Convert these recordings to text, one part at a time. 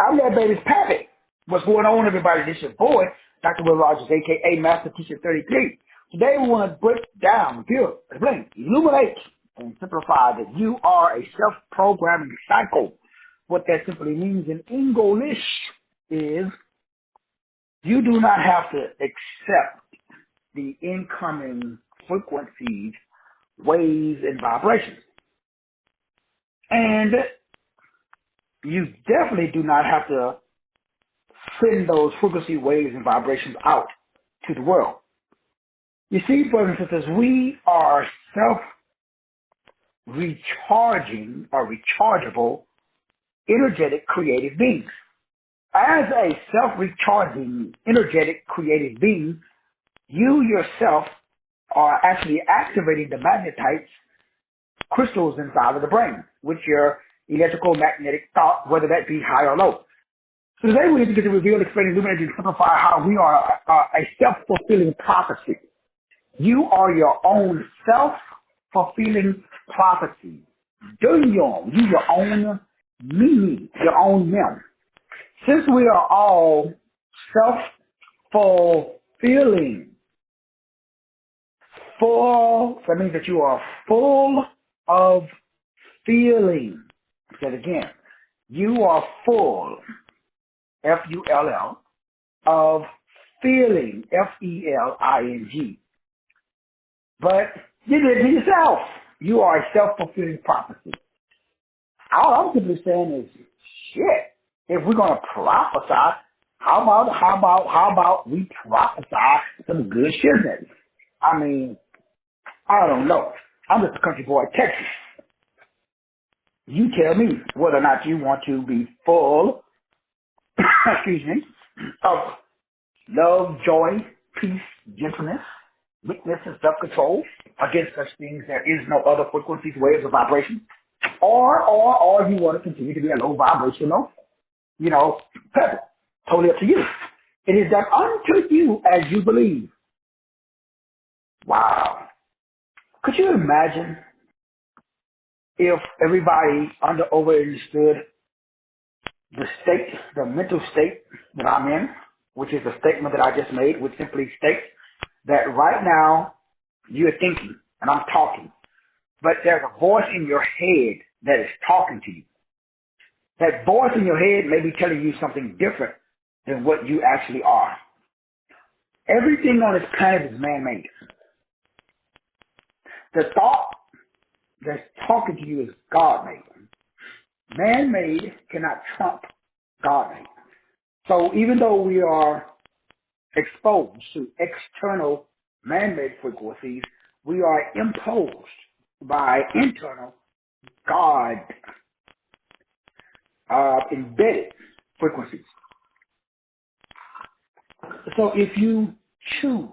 I'm that baby's pappy. What's going on, everybody? This is your boy, Dr. Will Rogers, a.k.a. Master Teacher 33. Today we want to break down, review, explain, illuminate, and simplify that you are a self-programming cycle. What that simply means in English is you do not have to accept the incoming frequencies, waves, and vibrations. And you definitely do not have to send those frequency waves and vibrations out to the world. You see, brothers and sisters, we are self-recharging or rechargeable, energetic, creative beings. As a self-recharging, energetic, creative being, you yourself are actually activating the magnetite crystals inside of the brain with your electrical magnetic thought, whether that be high or low. So today we need to get to reveal, explain, illuminate, and simplify how we are a self-fulfilling prophecy. You are your own self-fulfilling prophecy. You your own me, your own them. Since we are all self-fulfilling, that means that you are full of feeling. Say it again. You are full, F-U-L-L, of feeling, F-E-L-I-N-G. But you did it to yourself. You are a self-fulfilling prophecy. All I'm simply saying is, shit, if we're going to prophesy, how about we prophesy some good shit? I mean, I don't know. I'm just a country boy, Texas. You tell me whether or not you want to be full, excuse me, of love, joy, peace, gentleness, meekness, and self-control. Against such things, there is no other frequencies, waves, or vibrations. Or you want to continue to be a low vibrational, pebble. Totally up to you. It is done unto you as you believe. Wow. Could you imagine if everybody understood the state, the mental state that I'm in, which is the statement that I just made, which simply states that right now you're thinking and I'm talking, but there's a voice in your head that is talking to you. That voice in your head may be telling you something different than what you actually are. Everything on this planet is man-made. The thought that's talking to you is God-made. Man-made cannot trump God-made. So even though we are exposed to external man-made frequencies, we are imposed by internal God embedded frequencies. So if you choose,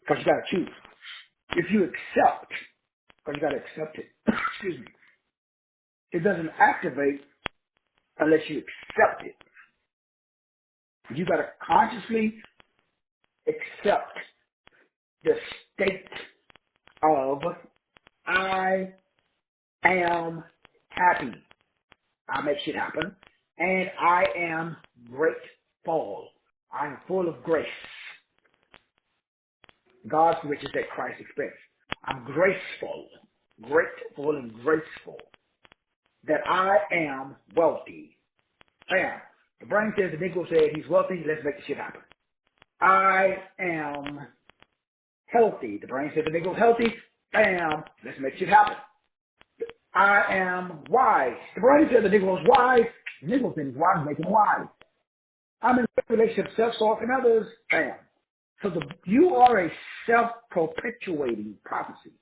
because you got to choose, if you accept, because you got to accept it, excuse me, it doesn't activate unless you accept it. You got to consciously accept the state of I am happy. I make shit happen. And I am grateful. I am full of grace. God's riches at Christ's expense. I'm graceful, grateful, and graceful that I am wealthy. Bam. The brain says the Negro said he's wealthy, let's make the shit happen. I am healthy. The brain says the Negro's healthy, bam, let's make shit happen. I am wise. The brain says the Negro's wise, the Negro says he's wise, make him wise. I'm in a relationship, self-source, and others, bam. So you are a self-perpetuating prophecy.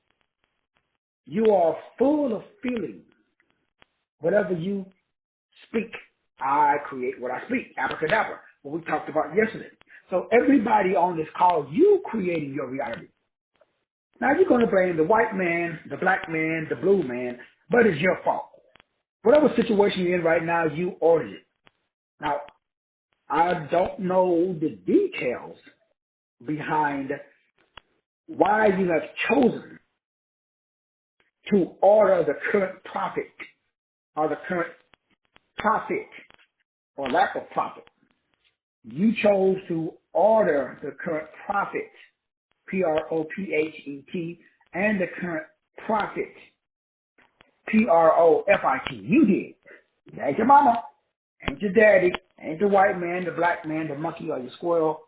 You are full of feeling. Whatever you speak, I create what I speak. Abracadabra, what we talked about yesterday. So everybody on this call, you creating your reality. Now you're going to blame the white man, the black man, the blue man, but it's your fault. Whatever situation you're in right now, you ordered it. Now, I don't know the details behind why you have chosen to order the current prophet or the current prophet or lack of profit. You chose to order the current profit, P-R-O-P-H-E-T, and the current profit, P-R-O-F-I-T. You did. It ain't your mama, ain't your daddy, ain't the white man, the black man, the monkey, or your squirrel.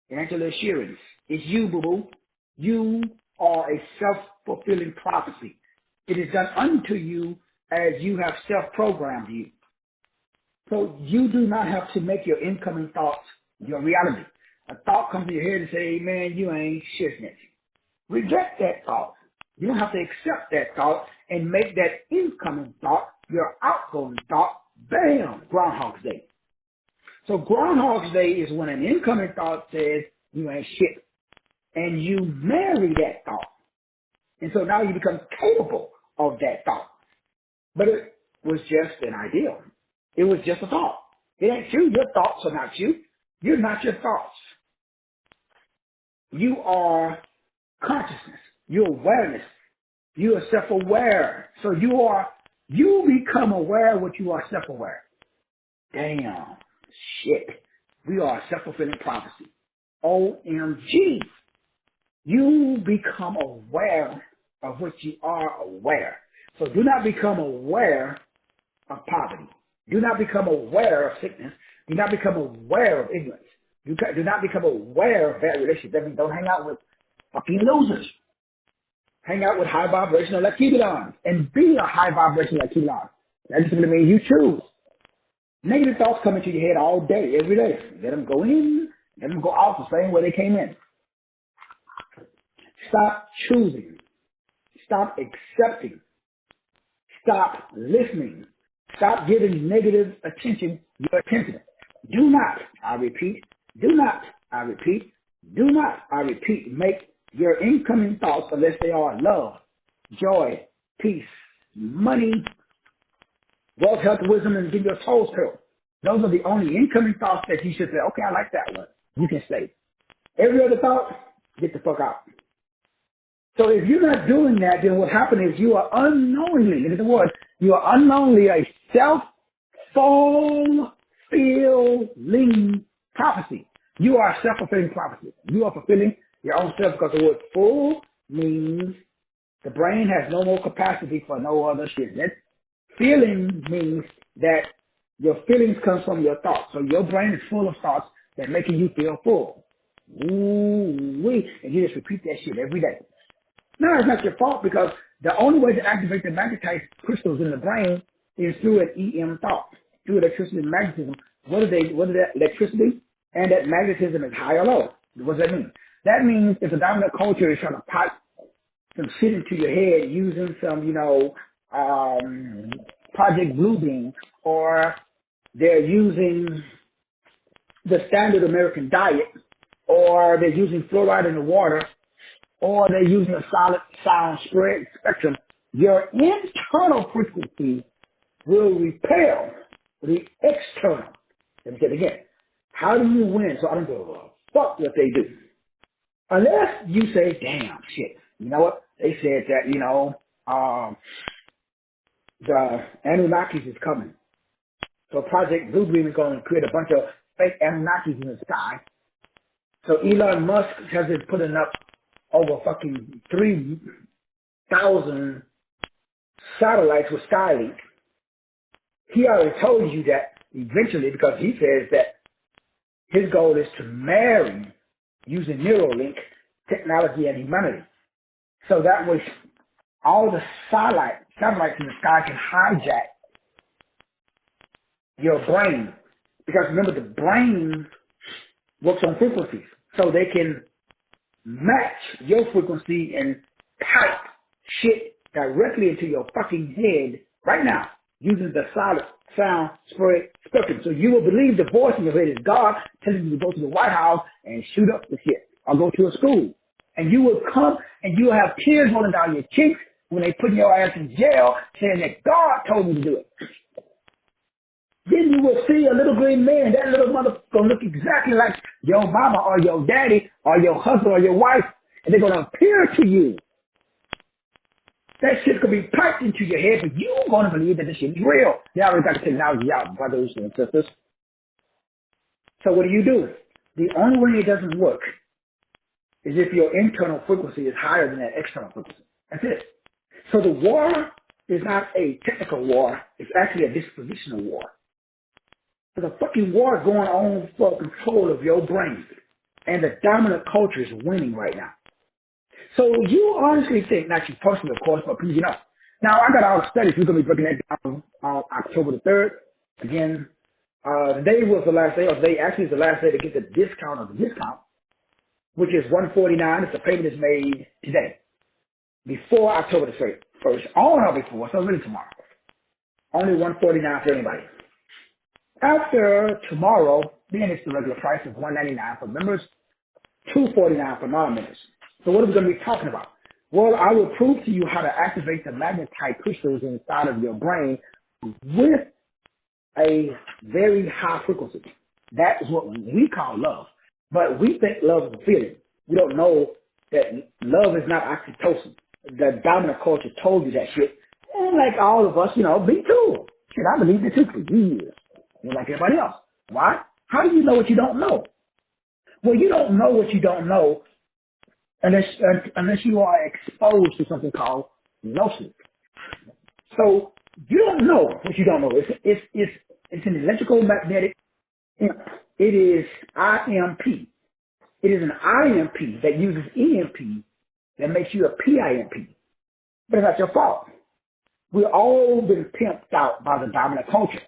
It ain't your little Sheerans. It's you, boo-boo. You are a self-fulfilling prophecy. It is done unto you as you have self-programmed you. So you do not have to make your incoming thoughts your reality. A thought comes to your head and say, man, you ain't shit. Reject that thought. You don't have to accept that thought and make that incoming thought your outgoing thought. Bam, Groundhog's Day. So Groundhog's Day is when an incoming thought says you ain't shit. And you marry that thought. And so now you become capable of that thought. But it was just an ideal. It was just a thought. It ain't you. Your thoughts are not you. You're not your thoughts. You are consciousness. You're awareness. You are self-aware. So you become aware of what you are self-aware. Damn. Shit. We are a self-fulfilling prophecy. OMG. You become aware of what you are aware. So do not become aware of poverty. Do not become aware of sickness. Do not become aware of ignorance. Do not become aware of bad relationships. That means don't hang out with fucking losers. Hang out with high vibrational Akibidons and be a high vibrational Akibidon. That just simply means you choose. Negative thoughts come into your head all day, every day. Let them go in, let them go out the same way they came in. Stop choosing. Stop accepting. Stop listening. Stop giving negative attention your attention. Do not, I repeat, do not, I repeat, do not, I repeat, make your incoming thoughts, unless they are love, joy, peace, money, wealth, health, wisdom, and give your toes curl. Those are the only incoming thoughts that you should say, okay, I like that one. You can say. Every other thought, get the fuck out. So if you're not doing that, then what happens is you are unknowingly, look at the word, you are unknowingly a self-fulfilling prophecy. You are a self-fulfilling prophecy. You are fulfilling your own self because the word full means the brain has no more capacity for no other shit. That feeling means that your feelings come from your thoughts. So your brain is full of thoughts that making you feel full. Ooh-wee. And you just repeat that shit every day. No, it's not your fault because the only way to activate the magnetite crystals in the brain is through an EM thought, through electricity and magnetism. What is that electricity and that magnetism is high or low? What does that mean? That means if the dominant culture is trying to pipe some shit into your head using some, Project Bluebeam, or they're using the standard American diet, or they're using fluoride in the water, or they're using a solid sound spread spectrum, your internal frequency will repel the external. Let me say it again. How do you win? So I don't give a fuck what they do. Unless you say, damn, shit. You know what? They said that, the Anunnakis is coming. So Project Bluebeam is going to create a bunch of fake Anunnakis in the sky. So Elon Musk has been putting up over fucking 3,000 satellites with Skylink. He already told you that eventually, because he says that his goal is to marry using Neuralink technology and humanity. So that way all the satellites in the sky can hijack your brain. Because remember, the brain works on frequencies. So they can match your frequency and pipe shit directly into your fucking head right now using the solid sound spread spectrum. So you will believe the voice in your head is God telling you to go to the White House and shoot up the shit or go to a school. And you will come and you will have tears rolling down your cheeks when they put your ass in jail saying that God told you to do it. Then you will see a little green man. That little motherfucker going to look exactly like your mama or your daddy or your husband or your wife, and they're going to appear to you. That shit could be piped into your head, but you're going to believe that this shit is real. They already got the technology out, brothers and sisters. So what do? The only way it doesn't work is if your internal frequency is higher than that external frequency. That's it. So the war is not a technical war. It's actually a dispositional war. There's a fucking war going on for control of your brain. And the dominant culture is winning right now. So you honestly think, not you personally, of course, but you know. Now, I got all the studies. We're going to be breaking that down on October the 3rd. Again, today was the last day, or today actually is the last day to get the discount of the discount, which is $149. If the payment is made today, before October the 1st, on or before, so really tomorrow. Only $149 for anybody. After tomorrow, then it's the regular price of $199 for members, $249 for non-members. So what are we going to be talking about? Well, I will prove to you how to activate the magnetite crystals inside of your brain with a very high frequency. That is what we call love. But we think love is a feeling. We don't know that love is not oxytocin. The dominant culture told you that shit. And like all of us, you know, me too. Shit, I believed it too for years. Like everybody else. Why? How do you know what you don't know? Well, you don't know what you don't know unless you are exposed to something called gnosis. So you don't know what you don't know. It's an electrical magnetic. It is IMP. It is an IMP that uses EMP that makes you a PIMP. But it's not your fault. We've all been pimped out by the dominant culture.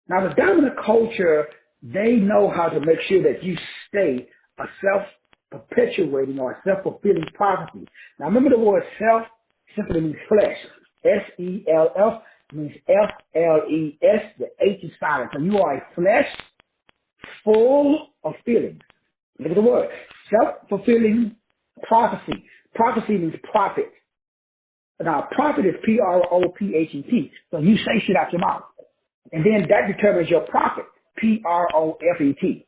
Now, the dominant culture, they know how to make sure that you stay a self-perpetuating or a self-fulfilling prophecy. Now, remember the word self simply means flesh. S-E-L-F means F-L-E-S. The H is silent. So you are a flesh full of feelings. Look at the word. Self-fulfilling prophecy. Prophecy means prophet. Now, prophet is P-R-O-P-H-E-T. So you say shit out your mouth. And then that determines your profit, P-R-O-F-E-T.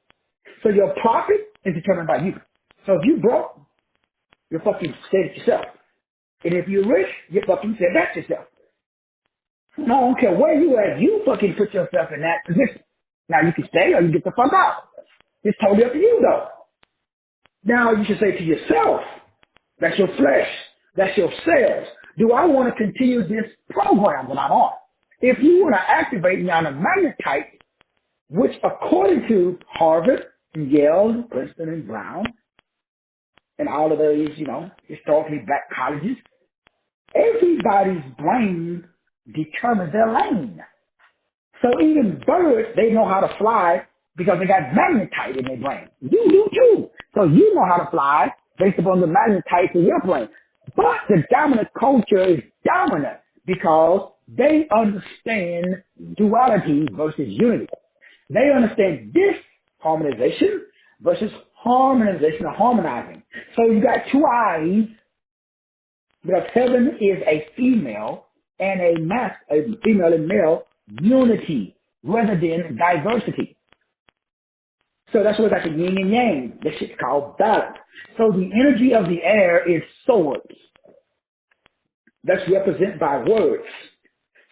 So your profit is determined by you. So if you broke, you fucking said it yourself. And if you're rich, you fucking said that yourself. No, I don't care where you at, you fucking put yourself in that position. Now you can stay or you get the fuck out. It's totally up to you though. Now you should say to yourself, that's your flesh, that's your cells. Do I want to continue this program that I'm on? If you want to activate me on a magnetite, which according to Harvard and Yale and Princeton and Brown and all of those, you know, historically black colleges, everybody's brain determines their lane. So even birds, they know how to fly because they got magnetite in their brain. You do too. So you know how to fly based upon the magnetite in your brain. But the dominant culture is dominant because they understand duality versus unity. They understand disharmonization versus harmonization or harmonizing. So you got two eyes because heaven is a female and a female and male unity rather than diversity. So that's what that's a yin and yang. This shit's called balance. So the energy of the air is swords. That's represented by words.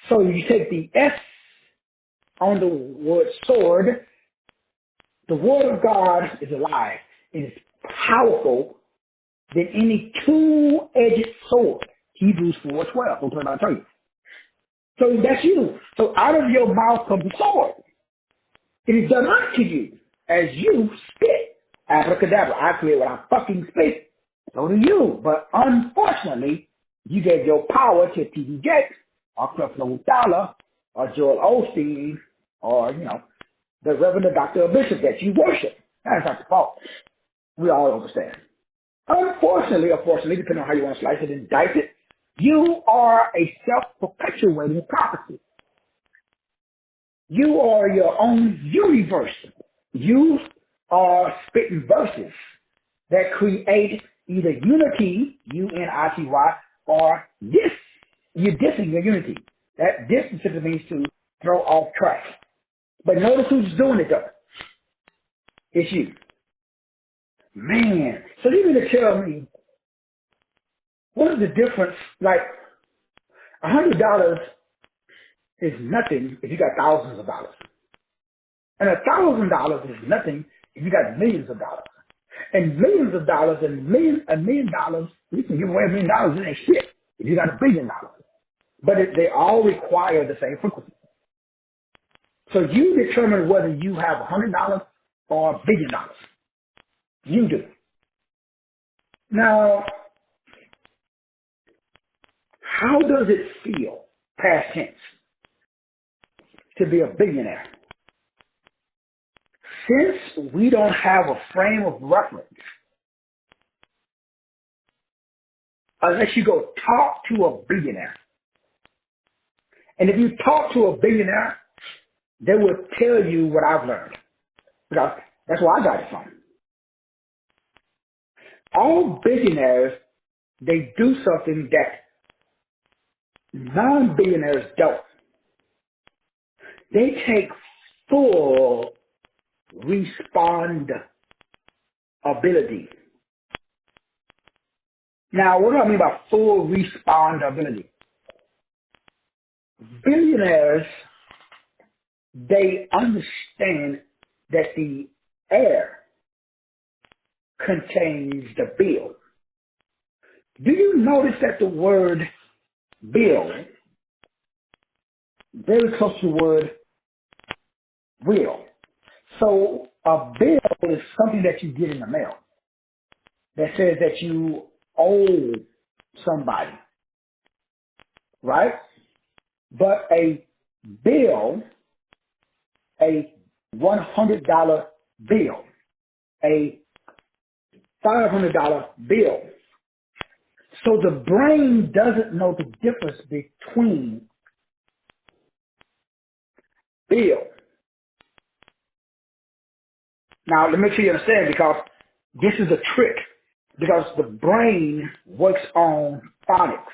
So you take the S on the word sword. The word of God is alive. It is powerful than any two-edged sword. Hebrews 4:12. Don't tell me tell you. So that's you. So out of your mouth comes a sword. It is done unto you as you spit. Abracadabra. I create what I fucking spit. So do you. But unfortunately, you gave your power to T.D. Jakes or Creflo Dollar or Joel Osteen or, you know, the Reverend Dr. Bishop that you worship. That's not the fault. We all understand. Unfortunately, or fortunately, depending on how you want to slice it and dice it, you are a self-perpetuating prophecy. You are your own universe. You are spitting verses that create either unity, U-N-I-T-Y, or this. You're dissing your unity. That diss simply means to throw off track. But notice who's doing it though. It's you. Man. So you need to tell me, what is the difference? Like, $100 is nothing if you got thousands of dollars. And $1,000 is nothing if you got millions of dollars. And millions of dollars and a million dollars, you can give away $1 million, it ain't shit if you got $1 billion. But they all require the same frequency. So you determine whether you have $100 or $1 billion. You do. Now, how does it feel, past tense, to be a billionaire? Since we don't have a frame of reference, unless you go talk to a billionaire, and if you talk to a billionaire, they will tell you what I've learned, because that's where I got it from. All billionaires, they do something that non-billionaires don't. They take full respondability. Now, what do I mean by full respondability? Billionaires, they understand that the air contains the bill. Do you notice that the word bill, very close to the word will? So a bill is something that you get in the mail that says that you owe somebody, right? But a bill, a $100 bill, a $500 bill. So the brain doesn't know the difference between bill. Now, let me make sure you understand, because this is a trick, because the brain works on phonics.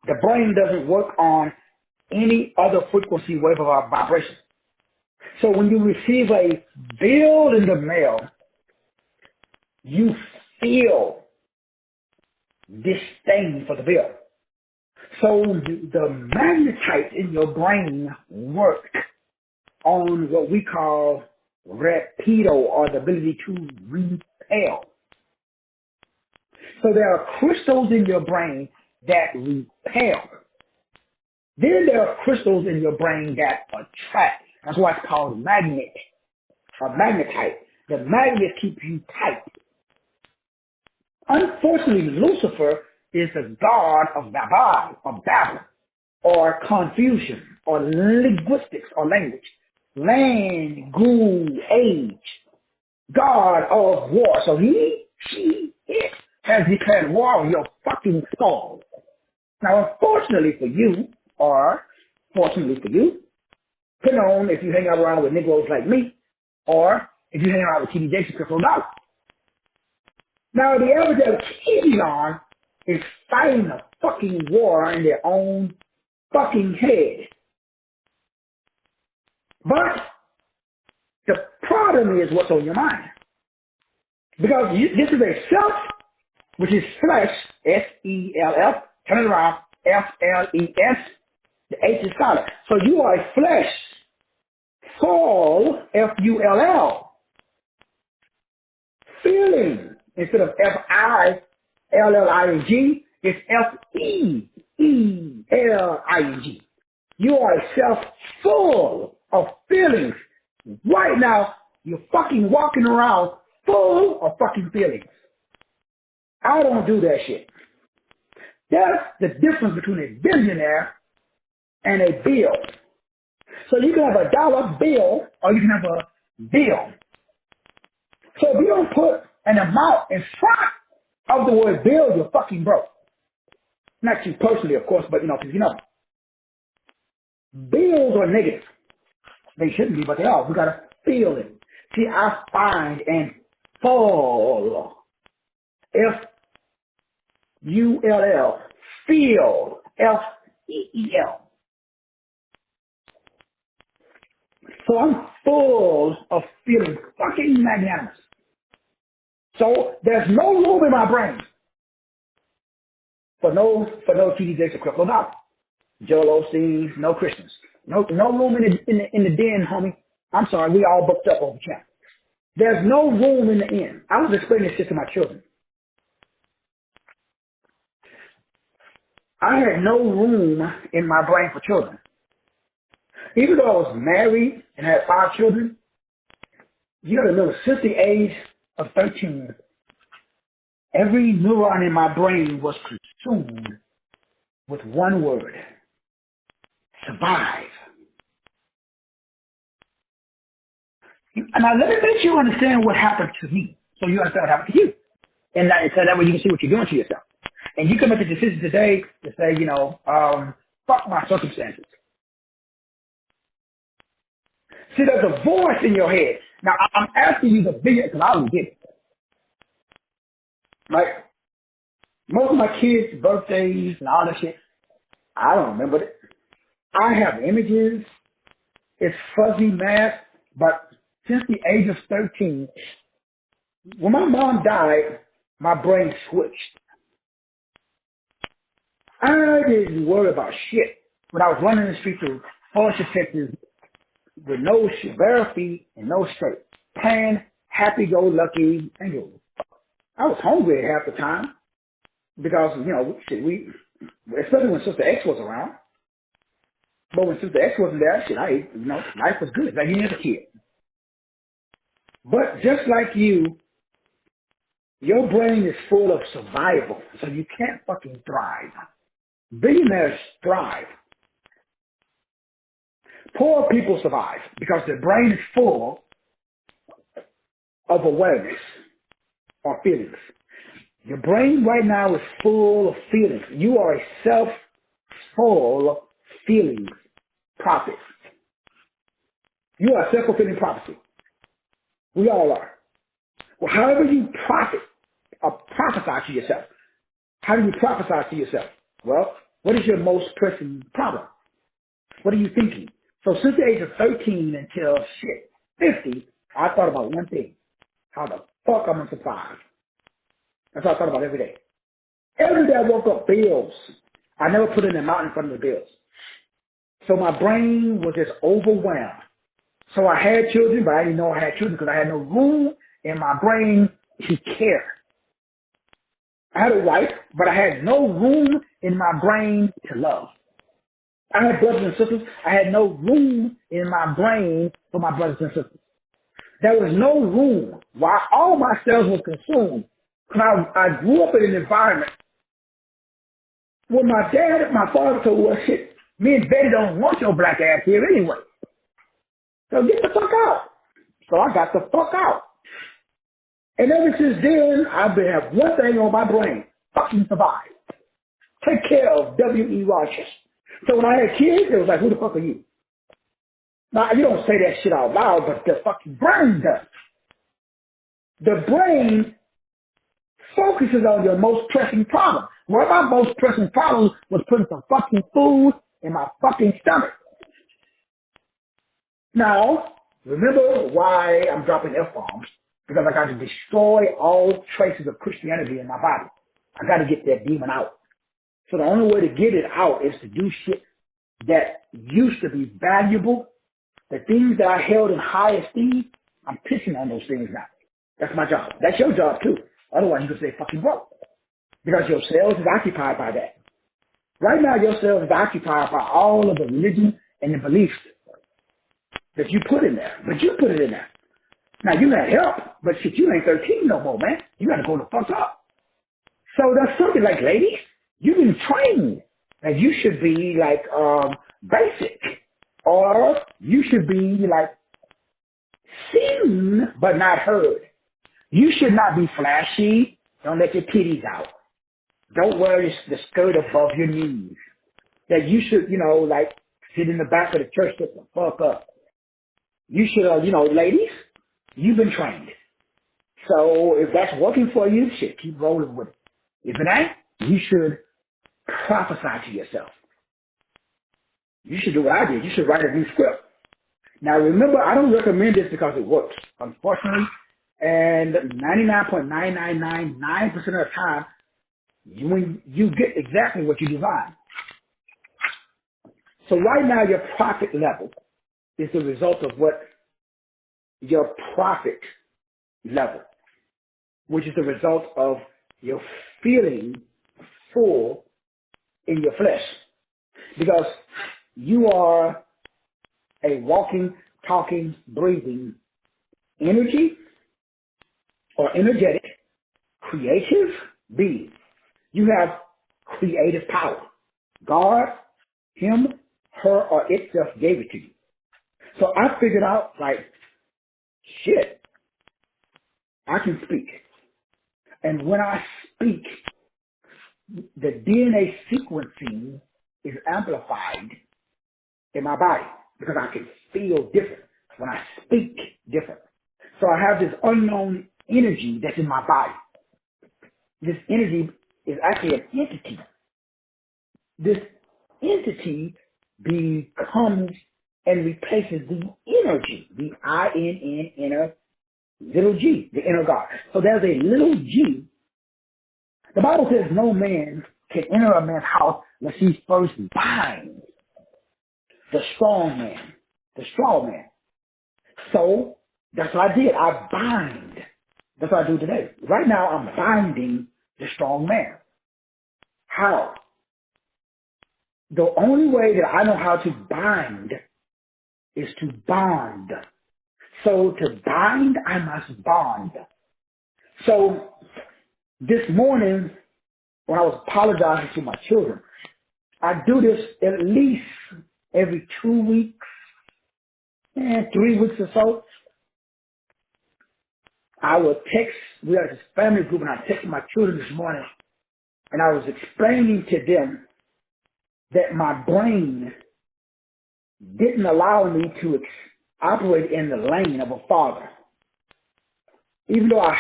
The brain doesn't work on any other frequency wave of our vibration. So when you receive a bill in the mail, you feel disdain for the bill. So the magnetites in your brain work on what we call rapido, or the ability to repel. So there are crystals in your brain that repel. Then there are crystals in your brain that attract. That's why it's called magnet or magnetite. The magnets keep you tight. Unfortunately, Lucifer is the god of Babel, or confusion, or linguistics, or language. Land, goo, age, god of war. So it has declared war on your fucking skull. Now, unfortunately for you, or fortunately for you, depending on if you hang out around with Negroes like me, or if you hang around with TD Jakes and $50. Now, the average Gideon is fighting a fucking war in their own fucking head. But the problem is what's on your mind. Because this is a self, which is flesh, S-E-L-F, turn it around, F-L-E-S, the H is silent. So you are a flesh, fall, F-U-L-L, feeling, instead of F-I-L-L-I-N-G, it's F-E-E-L-I-N-G. You are a self full of feelings. Right now, you're fucking walking around full of fucking feelings. I don't do that shit. That's the difference between a billionaire and a bill. So you can have a dollar bill, or you can have a bill. So if you don't put an amount in front of the word bill, you're fucking broke. Not you personally, of course, but because bills are negative. They shouldn't be, but they are. We gotta feel it. See, I find and fall. F-U-L-L. Feel. F-E-E-L. So I'm full of feeling fucking magnanimous. So there's no room in my brain for no TD Jakes or crypto dollars. Joel Osteen, no Christians. No room in the den, homie. I'm sorry, we all booked up over camp. There's no room in the inn. I was explaining this shit to my children. I had no room in my brain for children. Even though I was married and had 5 children, you gotta know, since the age of 13, every neuron in my brain was consumed with one word: survive. And now let me make you understand what happened to me, so you understand what happened to you. And so that way you can see what you're doing to yourself. And you can make a decision today to say, fuck my circumstances. See, there's a voice in your head. Now, I'm asking you the video because I don't get it. Like, most of my kids' birthdays and all that shit, I don't remember it. I have images. It's fuzzy math. But since the age of 13, when my mom died, my brain switched. I didn't worry about shit when I was running the streets of Forest, Texas with no bare feet and no shirt, playing happy-go-lucky angel. I was hungry half the time because, we especially when Sister X was around. But when Sister X wasn't there, shit, I ate, life was good, like any other kid. But just like you, your brain is full of survival, so you can't fucking thrive. Billionaires thrive. Poor people survive because their brain is full of awareness or feelings. Your brain right now is full of feelings. You are a self-full feelings prophet. You are a self-fulfilling prophecy. We all are. Well, however you prophesy to yourself. How do you prophesy to yourself? Well, what is your most pressing problem? What are you thinking? So since the age of 13 until 50, I thought about one thing: how the fuck I'm gonna survive. That's what I thought about every day. Every day I woke up, bills. I never put an amount in front of the bills. So my brain was just overwhelmed. So I had children, but I didn't know I had children because I had no room in my brain to care. I had a wife, but I had no room in my brain to love. I had brothers and sisters. I had no room in my brain for my brothers and sisters. There was no room while all my cells were consumed. I grew up in an environment where my father told me, well, shit, me and Betty don't want your black ass here anyway. So get the fuck out. So I got the fuck out. And ever since then, I've been have one thing on my brain: fucking survive. Take care of W.E. Rogers. So when I had kids, it was like, who the fuck are you? Now, you don't say that shit out loud, but the fucking brain does. The brain focuses on your most pressing problem. One of my most pressing problems was putting some fucking food in my fucking stomach. Now, remember why I'm dropping F-bombs? Because I got to destroy all traces of Christianity in my body. I got to get that demon out. So the only way to get it out is to do shit that used to be valuable. The things that I held in high esteem, I'm pissing on those things now. That's my job. That's your job too. Otherwise, you can stay fucking broke. Because your cells is occupied by that. Right now, your cells is occupied by all of the religion and the beliefs that you put in there. But you put it in there. Now, you had help, but shit, you ain't 13 no more, man. You got to go the fuck up. So that's something like, ladies, you've been trained that you should be like basic. Or you should be like seen but not heard. You should not be flashy. Don't let your titties out. Don't wear the skirt above your knees. That you should, like sit in the back of the church, get the fuck up. You should, ladies, you've been trained. So if that's working for you, shit, keep rolling with it. If it ain't, you should prophesy to yourself. You should do what I did. You should write a new script. Now remember, I don't recommend this because it works, unfortunately. And 99.9999% of the time, you get exactly what you design. So right now, your profit level is the result of what your profit level, which is the result of your feeling full in your flesh. Because you are a walking, talking, breathing energy or energetic, creative being. You have creative power. God, him, her, or itself gave it to you. So I figured out, like, shit, I can speak. And when I speak, the DNA sequencing is amplified in my body because I can feel different when I speak different. So I have this unknown energy that's in my body. This energy is actually an entity. This entity becomes and replaces the energy, the I-N-N, inner, little g, the inner God. So there's a little g. The Bible says no man can enter a man's house unless he first binds the strong man. The strong man. So that's what I did. I bind. That's what I do today. Right now I'm binding the strong man. How? The only way that I know how to bind is to bond. So to bind, I must bond. So this morning, when I was apologizing to my children, I do this at least every 2 weeks, 3 weeks or so. I will text, we are this family group, and I texted my children this morning, and I was explaining to them that my brain didn't allow me to operate in the lane of a father. Even though I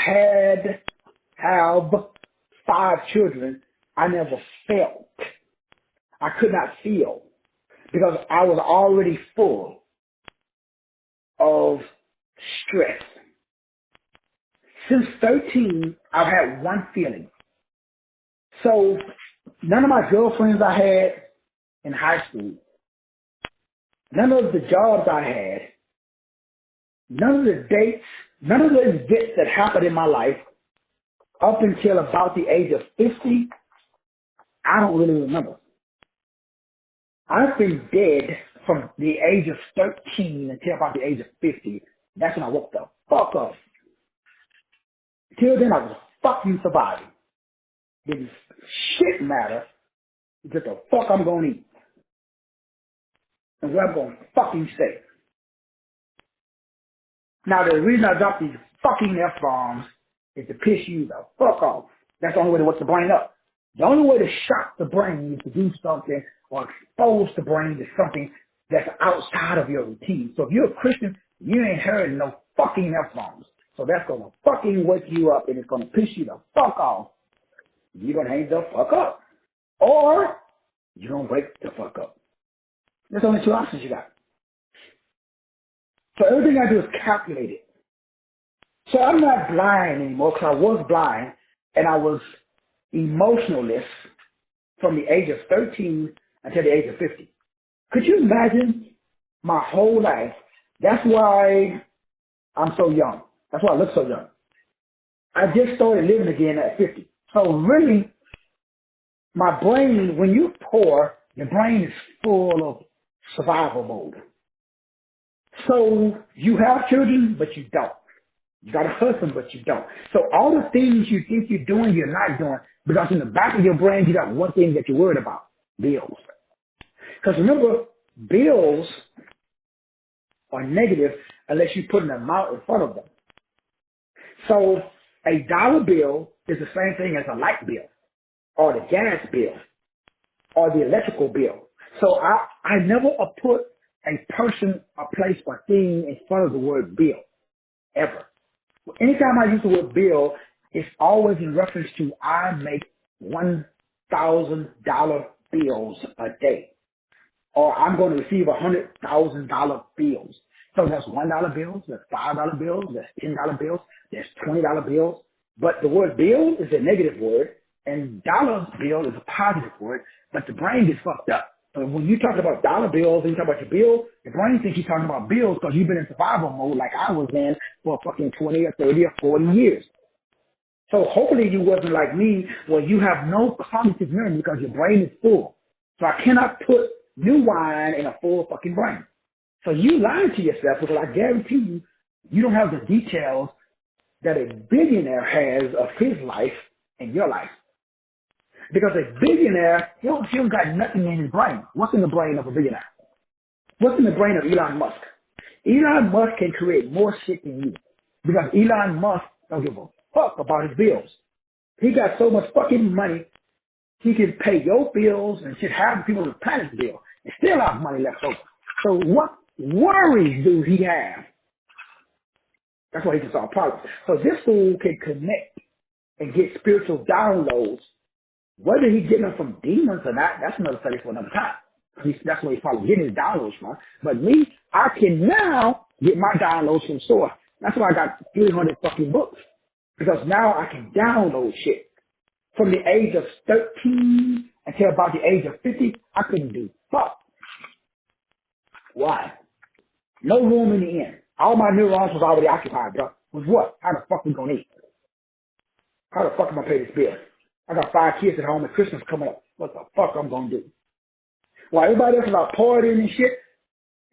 have 5 children, I never felt. I could not feel because I was already full of stress. Since 13, I've had one feeling. So none of my girlfriends I had in high school, none of the jobs I had, none of the dates, none of the events that happened in my life up until about the age of 50, I don't really remember. I've been dead from the age of 13 until about the age of 50. That's when I woke the fuck up. Till then, I was fucking surviving. Didn't shit matter. Just the fuck I'm gonna eat. And where I'm gonna fucking stay. Now, the reason I drop these fucking F-bombs is to piss you the fuck off. That's the only way to wake the brain up. The only way to shock the brain is to do something or expose the brain to something that's outside of your routine. So if you're a Christian, you ain't heard no fucking F-bombs. So that's going to fucking wake you up and it's going to piss you the fuck off. You're going to hang the fuck up. Or you're going to wake the fuck up. There's only 2 options you got. So everything I do is calculated. So I'm not blind anymore because I was blind and I was emotionless from the age of 13 until the age of 50. Could you imagine my whole life? That's why I'm so young. That's why I look so young. I just started living again at 50. So really, my brain, when you're poor, your brain is full of survival mode. So you have children, but you don't. You got a husband, but you don't. So all the things you think you're doing, you're not doing. Because in the back of your brain, you got one thing that you're worried about: bills. Because remember, bills are negative unless you put an amount in front of them. So a dollar bill is the same thing as a light bill, or the gas bill, or the electrical bill. So I never put a person, a place, or thing in front of the word bill, ever. Anytime I use the word bill, it's always in reference to I make $1,000 bills a day. Or I'm going to receive $100,000 bills. So there's $1 bills, there's $5 bills, there's $10 bills, there's $20 bills. But the word bill is a negative word, and dollar bill is a positive word, but the brain gets fucked up. When you talk about dollar bills and you talk about your bill, your brain thinks you're talking about bills because you've been in survival mode like I was in for fucking 20 or 30 or 40 years. So hopefully you wasn't like me where you have no cognitive memory because your brain is full. So I cannot put new wine in a full fucking brain. So you lying to yourself because I guarantee you, you don't have the details that a billionaire has of his life and your life. Because a billionaire, he don't got nothing in his brain. What's in the brain of a billionaire? What's in the brain of Elon Musk? Elon Musk can create more shit than you. Because Elon Musk don't give a fuck about his bills. He got so much fucking money, he can pay your bills and shit, half the people on the planet's bill, and still have money left over. So what worries do he have? That's why he can solve problems. So this fool can connect and get spiritual downloads. Whether he's getting them from demons or not, that's another study for another time. That's where he's probably getting his downloads from. But me, I can now get my downloads from source. That's why I got 300 fucking books. Because now I can download shit. From the age of 13 until about the age of 50, I couldn't do fuck. Why? No room in the end. All my neurons was already occupied, bro. With what? How the fuck we gonna eat? How the fuck am I gonna pay this bill? I got 5 kids at home and Christmas coming up. What the fuck I'm gonna do? While everybody else is out partying and shit,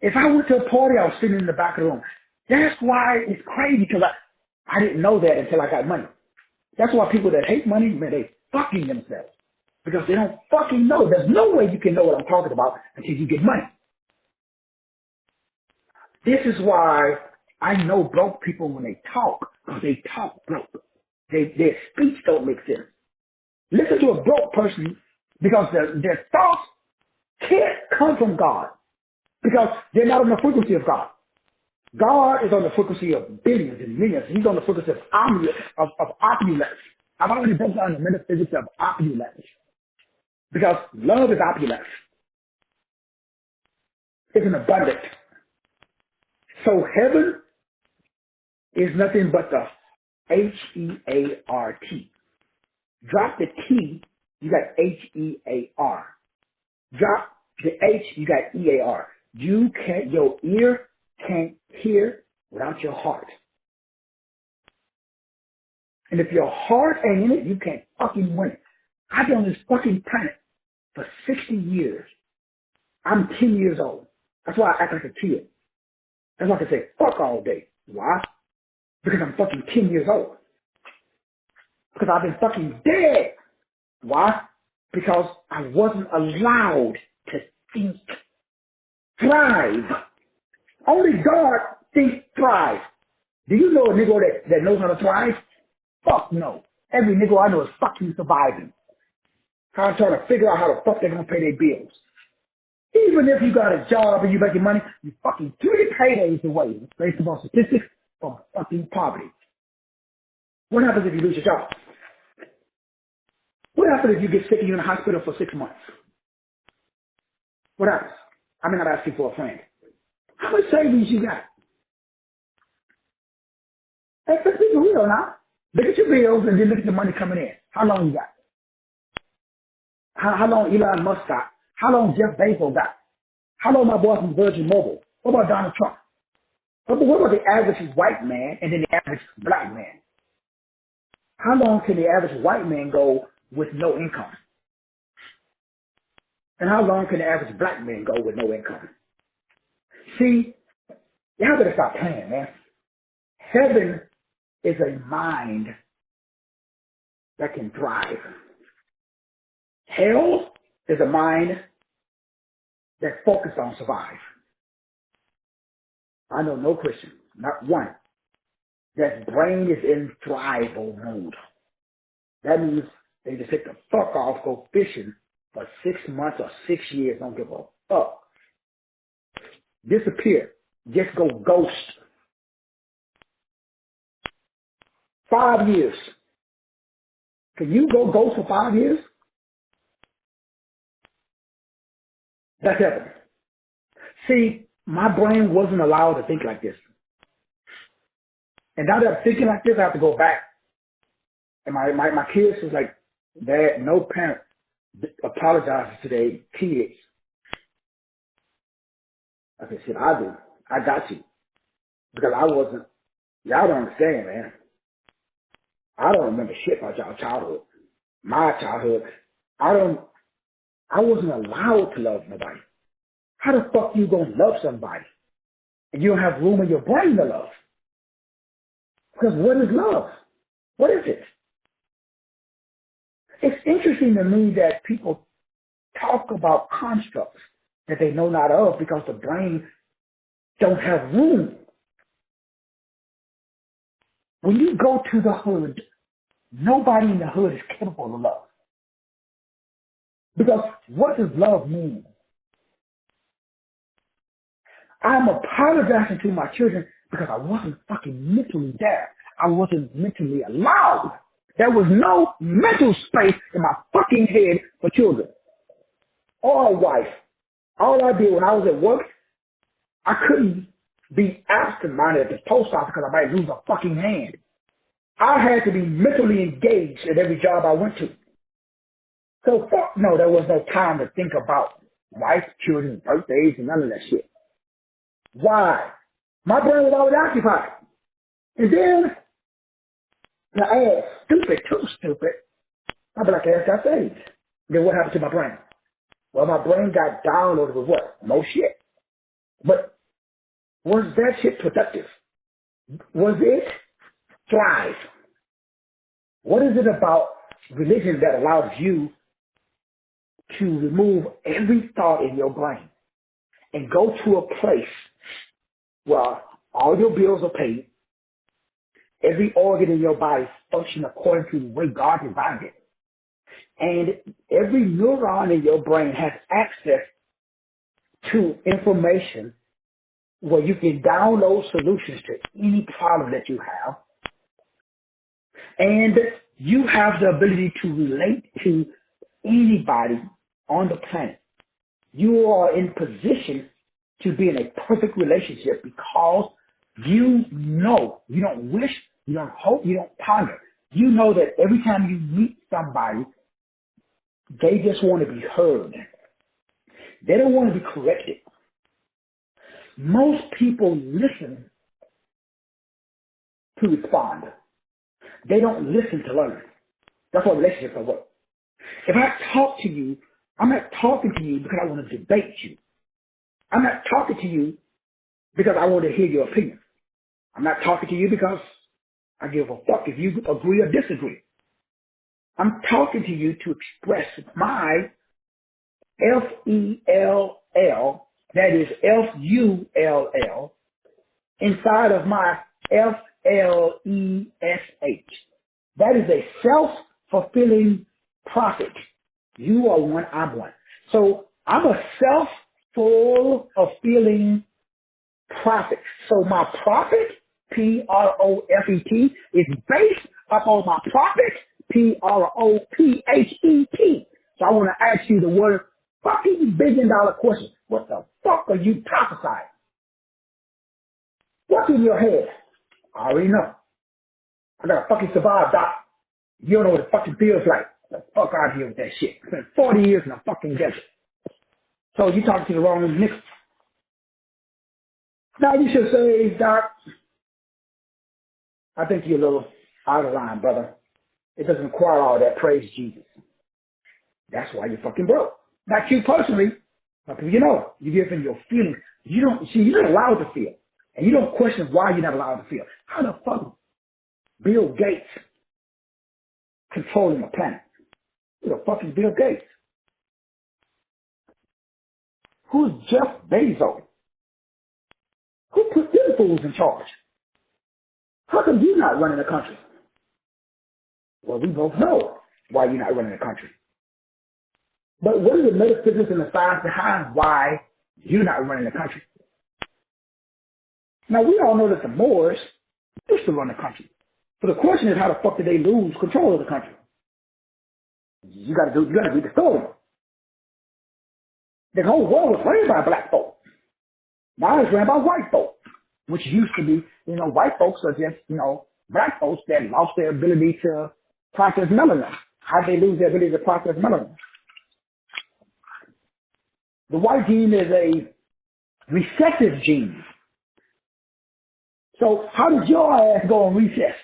if I went to a party, I was sitting in the back of the room. That's why it's crazy, because I didn't know that until I got money. That's why people that hate money, man, they fucking themselves. Because they don't fucking know. There's no way you can know what I'm talking about until you get money. This is why I know broke people when they talk, because they talk broke. Their speech don't make sense. Listen to a broke person because their thoughts can't come from God because they're not on the frequency of God. God is on the frequency of billions and millions. He's on the frequency of opulence. I've already broken down the metaphysics of opulence because love is opulence. It's an abundance. So heaven is nothing but the H-E-A-R-T. Drop the T, you got H-E-A-R. Drop the H, you got E-A-R. Your ear can't hear without your heart. And if your heart ain't in it, you can't fucking win it. I've been on this fucking planet for 60 years. I'm 10 years old. That's why I act like a kid. That's why I can say fuck all day. Why? Because I'm fucking 10 years old. Because I've been fucking dead. Why? Because I wasn't allowed to think. Thrive. Only God thinks thrive. Do you know a nigga that knows how to thrive? Fuck no. Every nigga I know is fucking surviving. I'm trying to figure out how the fuck they're going to pay their bills. Even if you got a job and you making money, you fucking 3 paydays away based upon statistics from fucking poverty. What happens if you lose your job? What happens if you get sick and you're in the hospital for 6 months? What happens? I'm not asking for a friend. How much savings you got? Hey, let's be real now. Look at your bills and then look at the money coming in. How long you got? How long Elon Musk got? How long Jeff Bezos got? How long my boy from Virgin Mobile? What about Donald Trump? What about the average white man and then the average black man? How long can the average white man go with no income? And how long can the average black man go with no income? See, y'all better stop playing, man. Heaven is a mind that can thrive. Hell is a mind that focuses on survive. I know no Christian, not one, that brain is in thrival mode. That means they just hit the fuck off, go fishing for 6 months or 6 years, don't give a fuck. Disappear. Just go ghost. 5 years. Can you go ghost for 5 years? That's heaven. See, my brain wasn't allowed to think like this. And now that I'm thinking like this, I have to go back. And my kids was like, Dad, no parent apologizes to their kids I said, shit, I do. I got you. Because I wasn't, y'all don't understand, man. I don't remember shit about y'all childhood. My childhood, I wasn't allowed to love nobody. How the fuck you gonna love somebody and you don't have room in your brain to love? Because what is love? What is it? It's interesting to me that people talk about constructs that they know not of because the brain don't have room. When you go to the hood, nobody in the hood is capable of love. Because what does love mean? I'm apologizing to my children because I wasn't fucking mentally there. I wasn't mentally allowed. There was no mental space in my fucking head for children or a wife. All I did when I was at work, I couldn't be absent-minded at the post office because I might lose a fucking hand. I had to be mentally engaged at every job I went to. So fuck no, there was no time to think about wife, children, birthdays, and none of that shit. Why? My brain was always occupied. And then, the ass, stupid, too stupid, my black ass got saved. Then what happened to my brain? Well, my brain got downloaded with what? More shit. But was that shit productive? Was it thrive? What is it about religion that allows you to remove every thought in your brain and go to a place where all your bills are paid, every organ in your body functions according to the way God designed it, and every neuron in your brain has access to information where you can download solutions to any problem that you have, and you have the ability to relate to anybody on the planet. You are in position to be in a perfect relationship because you know, you don't wish, you don't hope, you don't ponder. You know that every time you meet somebody, they just want to be heard. They don't want to be corrected. Most people listen to respond. They don't listen to learn. That's what relationships are about. If I talk to you, I'm not talking to you because I want to debate you. I'm not talking to you because I want to hear your opinion. I'm not talking to you because I give a fuck if you agree or disagree. I'm talking to you to express my F-E-L-L, that is F-U-L-L, inside of my F-L-E-S-H. That is a self-fulfilling prophet. You are one, I'm one. So I'm a self-fulfilling prophet. So my prophet, P-R-O-F-E-T, is based upon my prophet, P-R-O-P-H-E-T. So I want to ask you the word fucking $1 billion question. What the fuck are you prophesying? What's in your head? I already know. I gotta fucking survive, Doc. You don't know what it fucking feels like. The fuck out of here with that shit. I spent 40 years in a fucking desert. So you talking to the wrong nigga. Now you should say, Doc, I think you're a little out of line, brother. It doesn't require all that. Praise Jesus. That's why you're fucking broke. Not you personally, but you know, you're giving your feelings. You're not allowed to feel. And you don't question why you're not allowed to feel. How the fuck Bill Gates controlling the planet? Who the fuck is Bill Gates? Who's Jeff Bezos? Who put them fools in charge? How come you're not running the country? Well, we both know why you're not running the country. But what is the metaphysics and the science behind why you're not running the country? Now, we all know that the Moors used to run the country. But the question is, how the fuck did they lose control of the country? You gotta read the story. The whole world was ran by black folk. Now it's ran by white folk, which used to be, white folks are just, black folks that lost their ability to process melanin. How did they lose their ability to process melanin? The white gene is a recessive genes. So how did your ass go on recess?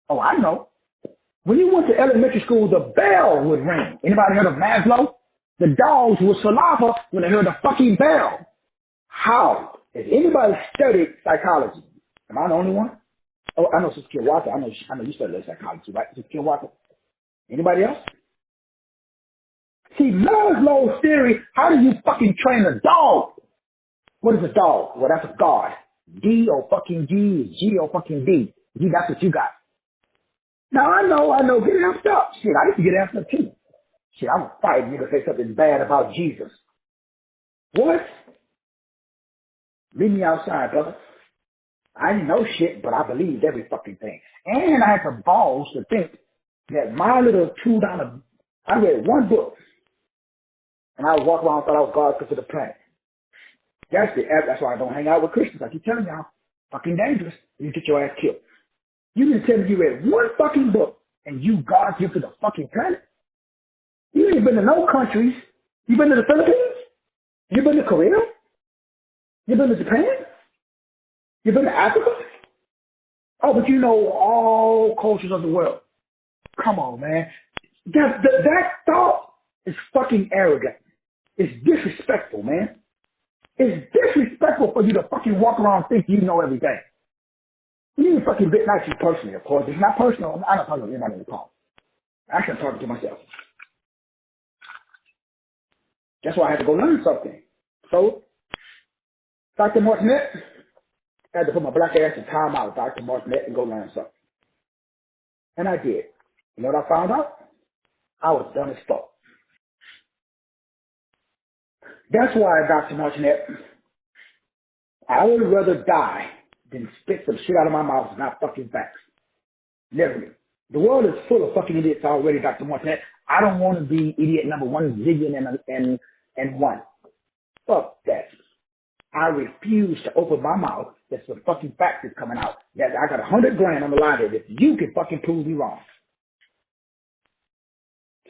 Oh, I know. When you went to elementary school, the bell would ring. Anybody heard of Maslow? The dogs would saliva when they heard the fucking bell. How? Has anybody studied psychology? Am I the only one? Oh, I know Sister Walker. I know you studied psychology, right? Sister Walker. Anybody else? See, Maslow's theory, how do you fucking train a dog? What is a dog? Well, that's a god. D O fucking G, G O fucking D. G, that's what you got. Now, I know, get amped up. Shit, I used to get amped up too. Shit, I was fighting you to say something bad about Jesus. What? Leave me outside, brother. I didn't know shit, but I believed every fucking thing. And I had the balls to think that my little $2, I read one book, and I walk around and thought I was God because of the planet. That's why I don't hang out with Christians. I keep telling y'all, fucking dangerous. You get your ass killed. You can tell me you read one fucking book, and you God gift to the fucking planet? You ain't been to no countries. You been to the Philippines? You been to Korea? You been to Japan? You been to Africa? Oh, but you know all cultures of the world. Come on, man. That thought is fucking arrogant. It's disrespectful, man. It's disrespectfful for you to fucking walk around and think you know everything. You ain't fucking bit not you personally, of course. It's not personal. I'm not talking to anybody in the call. Actually, I'm talking to myself. That's why I had to go learn something. So, Dr. Martinet, I had to put my black ass in time out, Dr. Martinet, and go learn something. And I did. You know what I found out? I was dumb as fuck. That's why, Dr. Martinet, I would rather die than spit some shit out of my mouth and not fucking facts. Never. The world is full of fucking idiots already, Dr. Martinet. I don't want to be idiot number 1 zillion and one. Fuck that. I refuse to open my mouth. There's some fucking facts that's coming out. That I got 100 grand on the line there that you can fucking prove me wrong.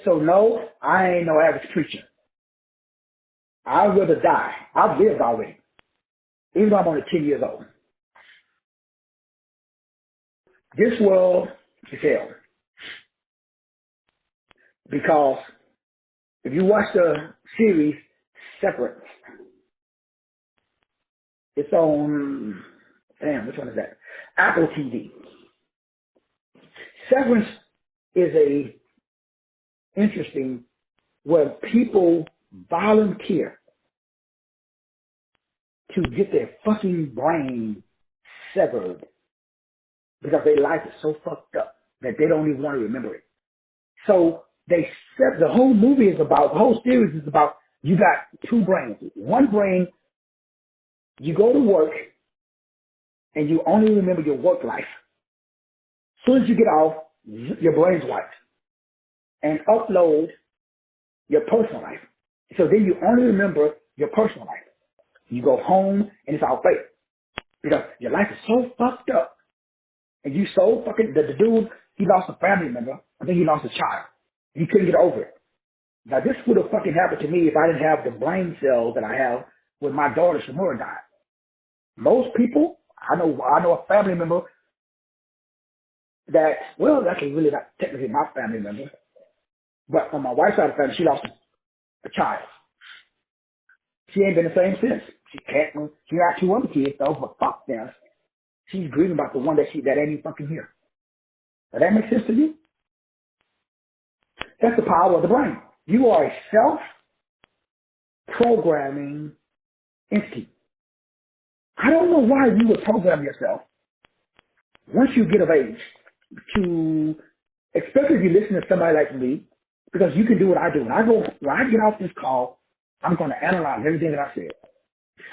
So no, I ain't no average preacher. I'd rather die. I've lived already. Even though I'm only 10 years old. This world is hell. Because if you watch the series Severance, it's on, which one is that? Apple TV. Severance is interesting where people volunteer to get their fucking brain severed because their life is so fucked up that they don't even want to remember it. So the whole movie is about, the whole series is about, you got 2 brains. One brain, you go to work and you only remember your work life. As soon as you get off, your brain's wiped and upload your personal life. So then you only remember your personal life. You go home and it's all fake because your life is so fucked up and you so fucking, the dude, he lost a family member. I think he lost a child. He couldn't get over it. Now this would have fucking happened to me if I didn't have the brain cells that I have when my daughter Shamura died. Most people, I know a family member that, well, actually really not technically my family member, but on my wife's side of the family, she lost a child. She ain't been the same since. She got 2 other kids though, but fuck them. She's grieving about the one that ain't even fucking here. Does that make sense to you? That's the power of the brain. You are a self-programming entity. I don't know why you would program yourself once you get of age to, especially if you listen to somebody like me, because you can do what I do. When I get off this call, I'm going to analyze everything that I said.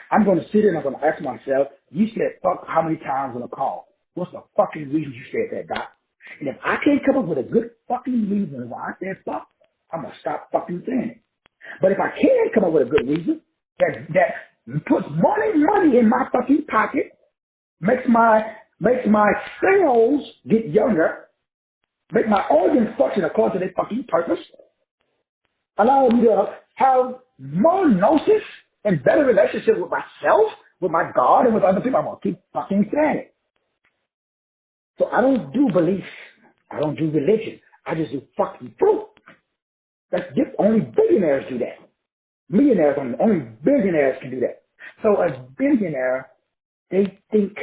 I'm going to sit here and I'm going to ask myself, you said fuck how many times on a call? What's the fucking reason you said that, Doc? And if I can't come up with a good fucking reason why I said fuck, I'm going to stop fucking saying it. But if I can come up with a good reason that puts money in my fucking pocket, makes my cells get younger, make my organs function according to their fucking purpose, allow me to have more gnosis and better relationship with myself, with my God and with other people. I'm going to keep fucking saying it. So I don't do beliefs. I don't do religion. I just do fucking fruit. That's just only billionaires do that. Millionaires only billionaires can do that. So as billionaire, they think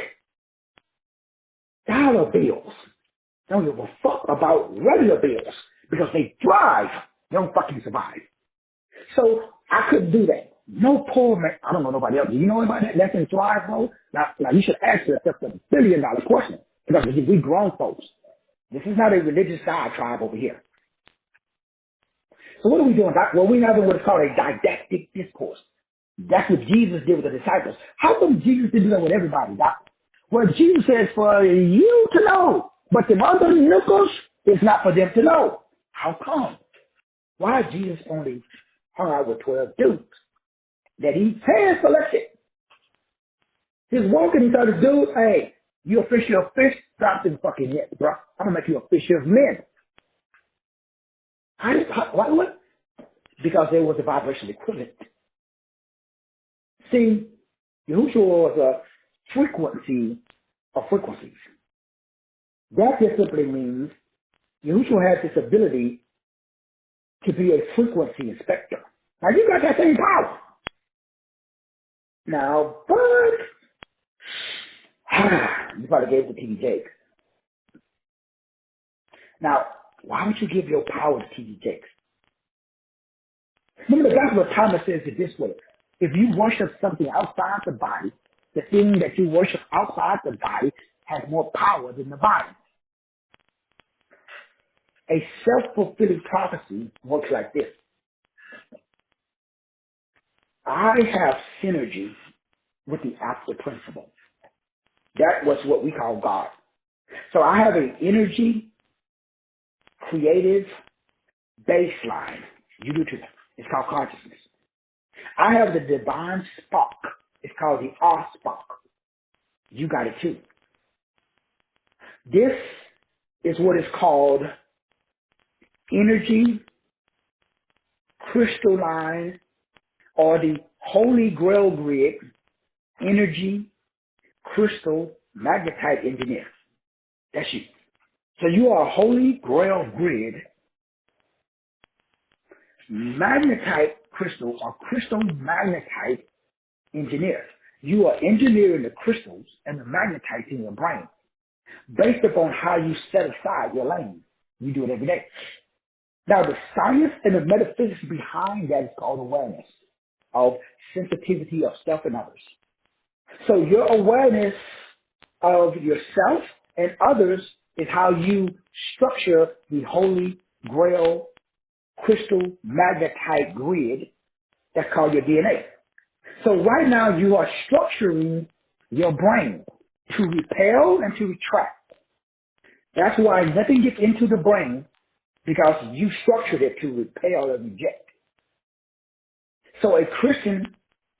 dollar bills. They don't give a fuck about regular bills because they thrive. They don't fucking survive. So I couldn't do that. No poor man. I don't know nobody else. Do you know anybody that can thrive, bro? Now you should ask yourself a $1 billion question because we grown folks. This is not a religious diatribe over here. So what are we doing, Doc? Well, we're having what's called a didactic discourse. That's what Jesus did with the disciples. How come Jesus didn't do that with everybody, Doc? Well, Jesus says for you to know, but the other knuckles, it's not for them to know. How come? Why Jesus only hung out with 12 dudes that he hand selected? He's walking, he told the dude, hey, you a fisher of fish? Stop this fucking net, bro. I'm going to make you a fisher of men. What? Because there was a vibration equivalent. See, Yahushua was a frequency of frequencies. That just simply means Yahushua has this ability to be a frequency inspector. Now, you got that same power. Now, but you probably gave it to T.D. Jakes. Now, why would you give your power to T.D. Jakes? Remember, the Gospel of Thomas says it this way. If you worship something outside the body, the thing that you worship outside the body has more power than the body. A self-fulfilling prophecy works like this. I have synergy with the active principle. That was what we call God. So I have an energy, creative baseline. You do too. It's called consciousness. I have the divine spark. It's called the R spark. You got it too. This is what is called energy, crystalline, or the Holy Grail grid, energy, crystal, magnetite engineer. That's you. So you are a Holy Grail grid, magnetite crystal, or crystal magnetite engineer. You are engineering the crystals and the magnetites in your brain based upon how you set aside your lane. You do it every day. Now, the science and the metaphysics behind that is called awareness of sensitivity of self and others. So your awareness of yourself and others is how you structure the Holy Grail crystal magnetite grid that's called your DNA. So right now you are structuring your brain to repel and to retract. That's why nothing gets into the brain because you structured it to repel and reject. So a Christian,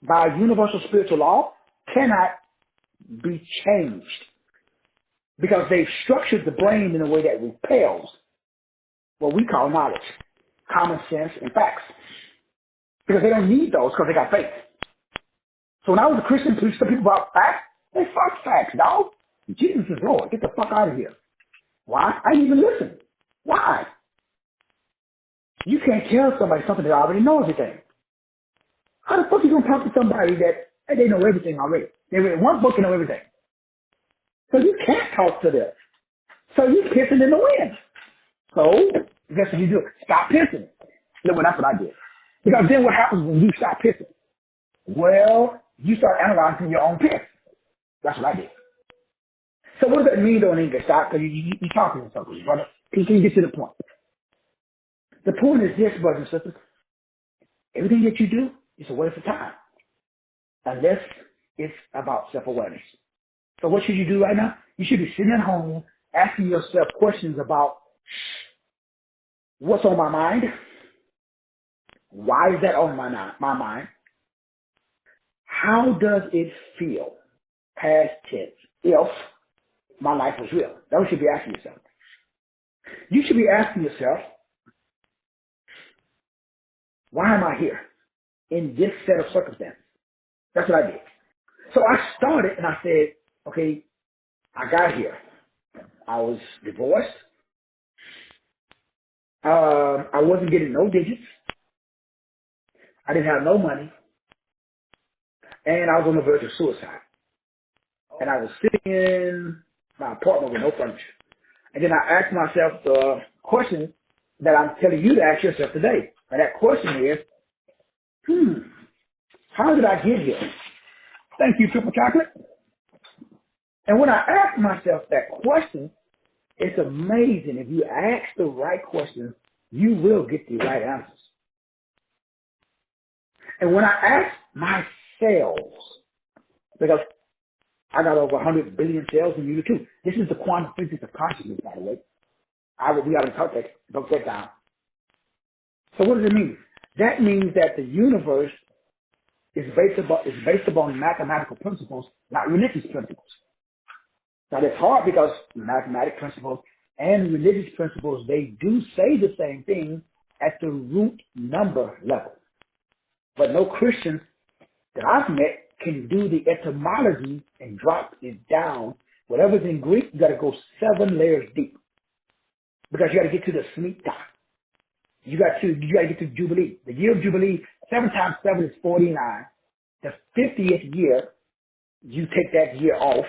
by universal spiritual law, cannot be changed because they've structured the brain in a way that repels what we call knowledge, common sense, and facts. Because they don't need those because they got faith. So when I was a Christian, preaching to people about facts, they fuck facts, dog. Jesus is Lord. Get the fuck out of here. Why? I didn't even listen. Why? You can't tell somebody something they already know everything. How the fuck are you going to talk to somebody that they know everything already? They read one book and know everything. So you can't talk to them. So you're pissing in the wind. So guess what you do? Stop pissing. Look, that's what I did. Because then what happens when you stop pissing? Well, you start analyzing your own piss. That's what I did. So what does that mean though in English, Doc? Because you're talking in circles, brother. Can you get to the point? The point is this, brothers and sisters. Everything that you do is a waste of time. Unless it's about self-awareness. So what should you do right now? You should be sitting at home asking yourself questions about what's on my mind? Why is that on my mind? How does it feel, past tense, if my life was real? That's what you should be asking yourself. You should be asking yourself, why am I here in this set of circumstances? That's what I did. So I started and I said, okay, I got here. I was divorced. I wasn't getting no digits. I didn't have no money. And I was on the verge of suicide. And I was sitting in my apartment with no furniture. And then I asked myself the question that I'm telling you to ask yourself today. And that question is, how did I get here? Thank you, Triple Chocolate. And when I ask myself that question, it's amazing. If you ask the right questions, you will get the right answers. And when I ask my cells, because I got over 100 billion cells in you too. This is the quantum physics of consciousness, by the way. We got to talk that, broke that down. So what does it mean? That means that the universe is based upon mathematical principles, not religious principles. Now that's hard because mathematical principles and religious principles, they do say the same thing at the root number level. But no Christian that I've met can do the etymology and drop it down. Whatever's in Greek, you got to go 7 layers deep because you got to get to the Shemitah. You got to get to Jubilee. The year of Jubilee, 7 times 7 is 49. The 50th year, you take that year off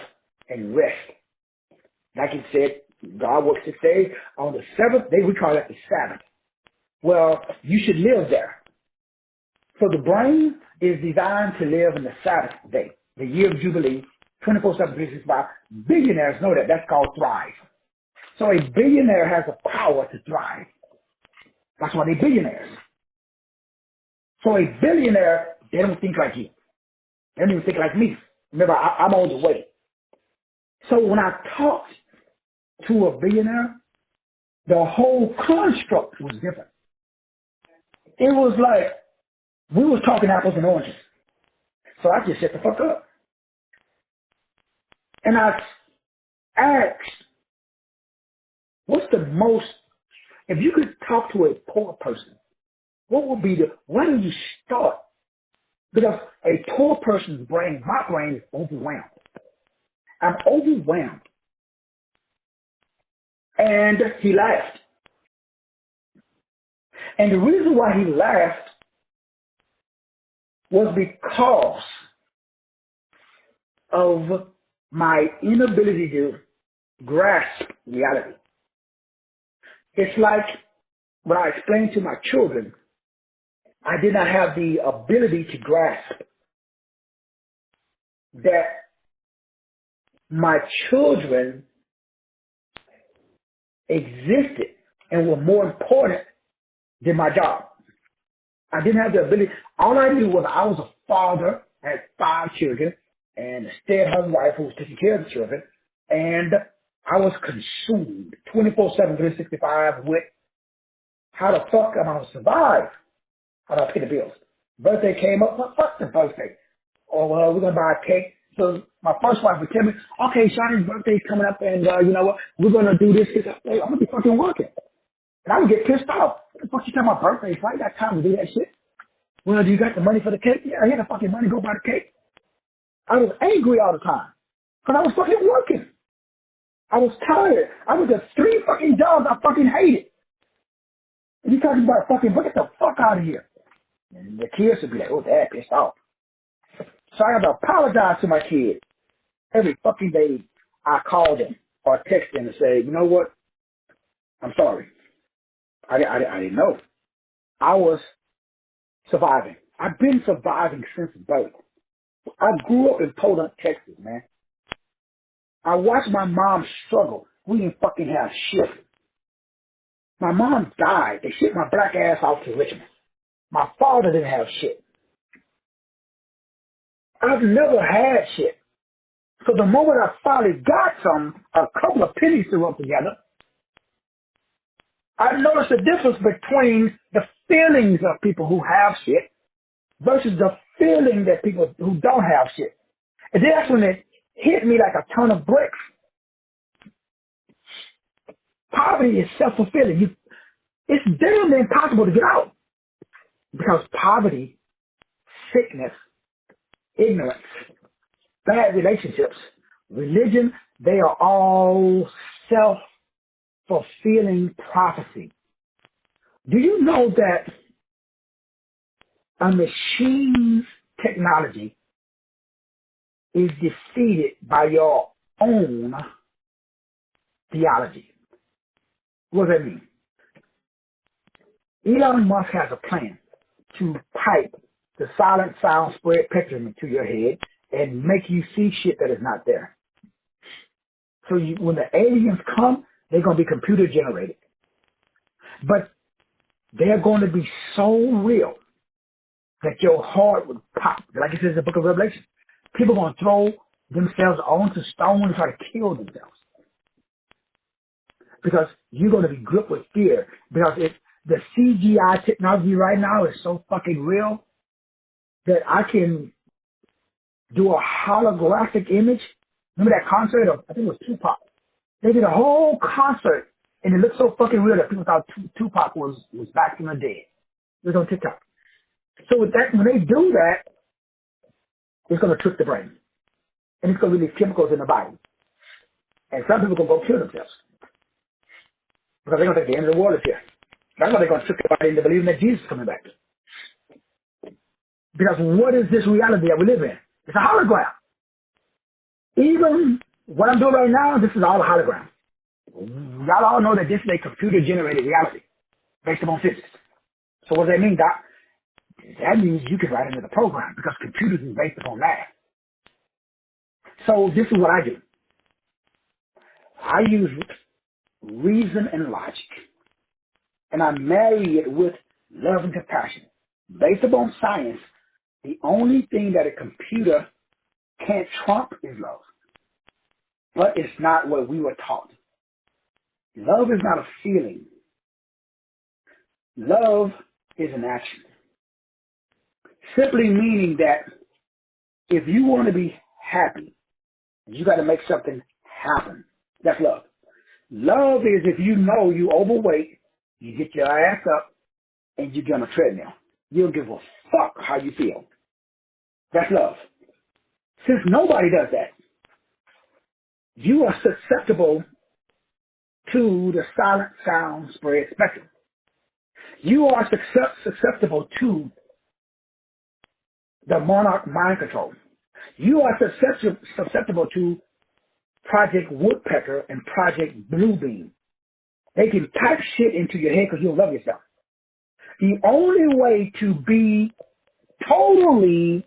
and rest. Like it said, God works 6 days. On the 7th day, we call that the Sabbath. Well, you should live there. So the brain is designed to live in the Sabbath day, the year of Jubilee, 24/7, 365. Billionaires know that. That's called thrive. So a billionaire has the power to thrive. That's why they're billionaires. So a billionaire, they don't think like you. They don't even think like me. Remember, I'm on the way. So when I talked to a billionaire, the whole construct was different. It was like we was talking apples and oranges. So I just shut the fuck up. And I asked, what's the most, if you could talk to a poor person, what would be where do you start? Because a poor person's brain, my brain is overwhelmed. I'm overwhelmed. And he laughed. And the reason why he laughed was because of my inability to grasp reality. It's like when I explained to my children, I did not have the ability to grasp that my children existed and were more important than my job. I didn't have the ability. All I knew was I was a father, had 5 children, and a stay-at-home wife who was taking care of the children, and I was consumed 24/7, 365 with how the fuck am I going to survive? How do I pay the bills? Birthday came up, well, fuck the birthday. Or we're going to buy a cake. So my first wife would tell me, okay, Shawnee's birthday's coming up, and you know what? We're going to do this. Hey, I'm going to be fucking working. And I would get pissed off. What the fuck you talking about birthdays? I ain't got time to do that shit. Well, do you got the money for the cake? Yeah, I had the fucking money, go buy the cake. I was angry all the time because I was fucking working. I was tired. I was at 3 fucking jobs I fucking hated. And you talking about fucking, get the fuck out of here. And the kids would be like, oh, Dad pissed off. So I had to apologize to my kids. Every fucking day I called them or text them and say, you know what? I'm sorry. I didn't know. I was surviving. I've been surviving since birth. I grew up in Podunk, Texas, man. I watched my mom struggle. We didn't fucking have shit. My mom died. They shipped my black ass out to Richmond. My father didn't have shit. I've never had shit. So the moment I finally got a couple of pennies to rub together, I noticed the difference between the feelings of people who have shit versus the feeling that people who don't have shit. And that's when it hit me like a ton of bricks. Poverty is self-fulfilling. It's damn impossible to get out because poverty, sickness, ignorance, bad relationships, religion, they are all self-fulfilling prophecy. Do you know that a machine's technology is defeated by your own theology? What does that mean? Elon Musk has a plan to pipe the silent sound spread spectrum into your head and make you see shit that is not there. So when the aliens come, they're going to be computer generated. But they're going to be so real that your heart would pop. Like it says in the book of Revelation. People are going to throw themselves onto stone and try to kill themselves. Because you're going to be gripped with fear. Because the CGI technology right now is so fucking real that I can do a holographic image. Remember that concert of, I think it was Tupac. They did a whole concert and it looked so fucking real that people thought Tupac was back from the dead. It was on TikTok. So with that, when they do that, it's going to trick the brain. And it's going to release chemicals in the body. And some people are going to go kill themselves. Because they're going to think the end of the world is here. That's why they're going to trick the body into believing that Jesus is coming back. Because what is this reality that we live in? It's a hologram. Even what I'm doing right now, this is all a hologram. Y'all all know that this is a computer-generated reality based upon physics. So what does that mean, Doc? That means you can write into the program because computers is based upon math. So this is what I do. I use reason and logic. And I marry it with love and compassion. Based upon science, the only thing that a computer can't trump is love. But it's not what we were taught. Love is not a feeling. Love is an action. Simply meaning that if you want to be happy, you got to make something happen. That's love. Love is if you know you overweight, you get your ass up and you get on a treadmill. You don't give a fuck how you feel. That's love. Since nobody does that, you are susceptible to the silent sound spread spectrum. You are susceptible to the monarch mind control. You are susceptible to Project Woodpecker and Project Bluebeam. They can type shit into your head because you don't love yourself. The only way to be totally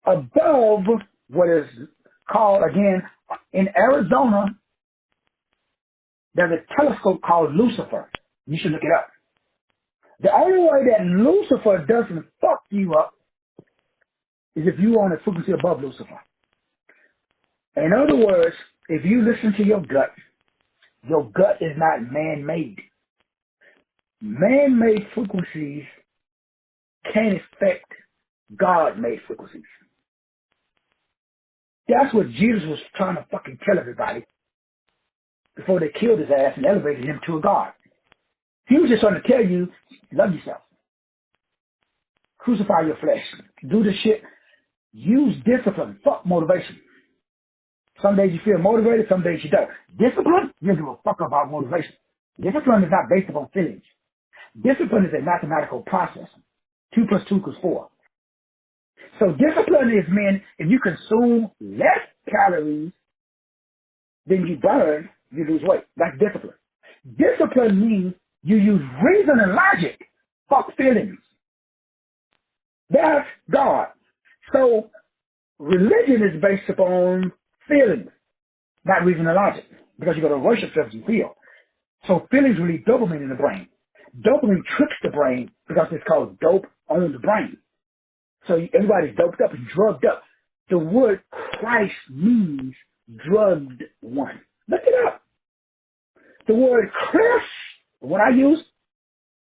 above what is called, again, in Arizona, there's a telescope called Lucifer. You should look it up. The only way that Lucifer doesn't fuck you up is if you're on a frequency above Lucifer. In other words, if you listen to your gut is not man-made. Man-made frequencies can't affect God-made frequencies. That's what Jesus was trying to fucking tell everybody before they killed his ass and elevated him to a God. He was just trying to tell you, love yourself. Crucify your flesh. Do the shit. Use discipline. Fuck motivation. Some days you feel motivated, some days you don't. Discipline, you don't give a fuck about motivation. Discipline is not based upon feelings. Discipline is a mathematical process. 2 plus 2 equals 4. So discipline is meant if you consume less calories than you burn, you lose weight. That's discipline. Discipline means you use reason and logic. Fuck feelings. That's God. So religion is based upon feelings, not reason and logic, because you're going to worship stuff you feel. So feelings release dopamine in the brain. Dopamine tricks the brain because it's called dope on the brain. So everybody's doped up and drugged up. The word Christ means drugged one. Look it up. The word Chris, what I use,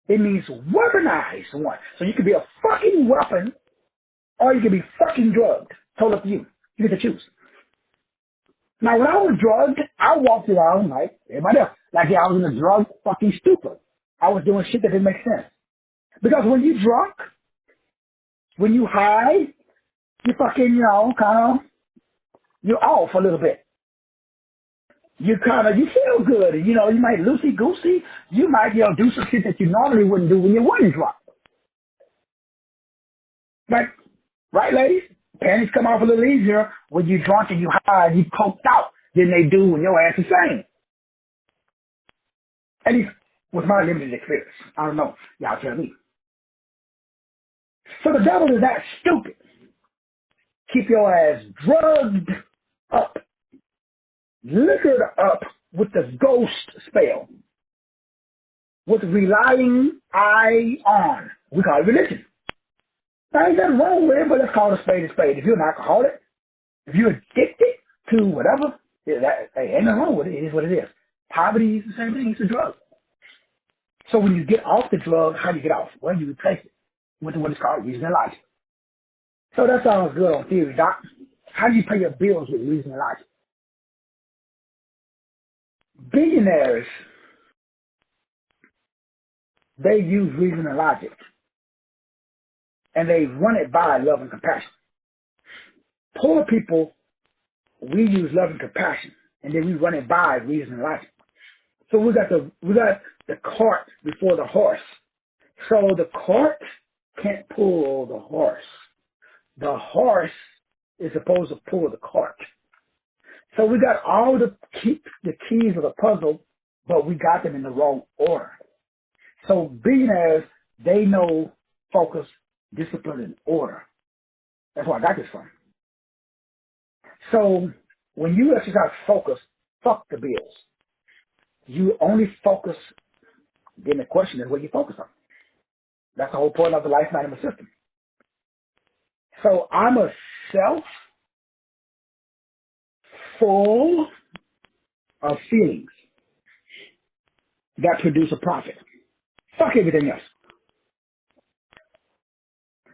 it means weaponized one. So you can be a fucking weapon or you can be fucking drugged. Told up to you. You get to choose. Now, when I was drugged, I walked around like everybody else. Like I was in a drug fucking stupor. I was doing shit that didn't make sense. Because when you drunk, when you high, you fucking, kind of You're off a little bit. You feel good. You know, you might loosey-goosey. You might, do some shit that you normally wouldn't do when you wouldn't drunk. Like, right, ladies? Panties come off a little easier when you're drunk and you high and you coked out than they do when your ass is sane. At least with my limited experience. I don't know. Y'all tell me. So the devil is that stupid. Keep your ass drugged up, liquored up with the ghost spell, with relying on. We call it religion. Now, ain't nothing wrong with it, but let's call it a spade a spade. If you're an alcoholic, if you're addicted to whatever, ain't nothing wrong with it. It is what it is. Poverty is the same thing. It's a drug. So when you get off the drug, how do you get off? Well, you replace it with what is called reason and logic. So that sounds good on theory, Doc. How do you pay your bills with reason and logic? Billionaires, they use reason and logic, and they run it by love and compassion. Poor people, we use love and compassion, and then we run it by reason and logic. So we got the cart before the horse. So the cart can't pull the horse. The horse is supposed to pull the cart. So we got all the keys of the puzzle, but we got them in the wrong order. So billionaires, they know focus, discipline, and order. That's where I got this from. So when you exercise focus, fuck the bills. You only focus, then the question is what you focus on. That's the whole point of the life management system. So I'm a self full of feelings that produce a profit. Fuck everything else.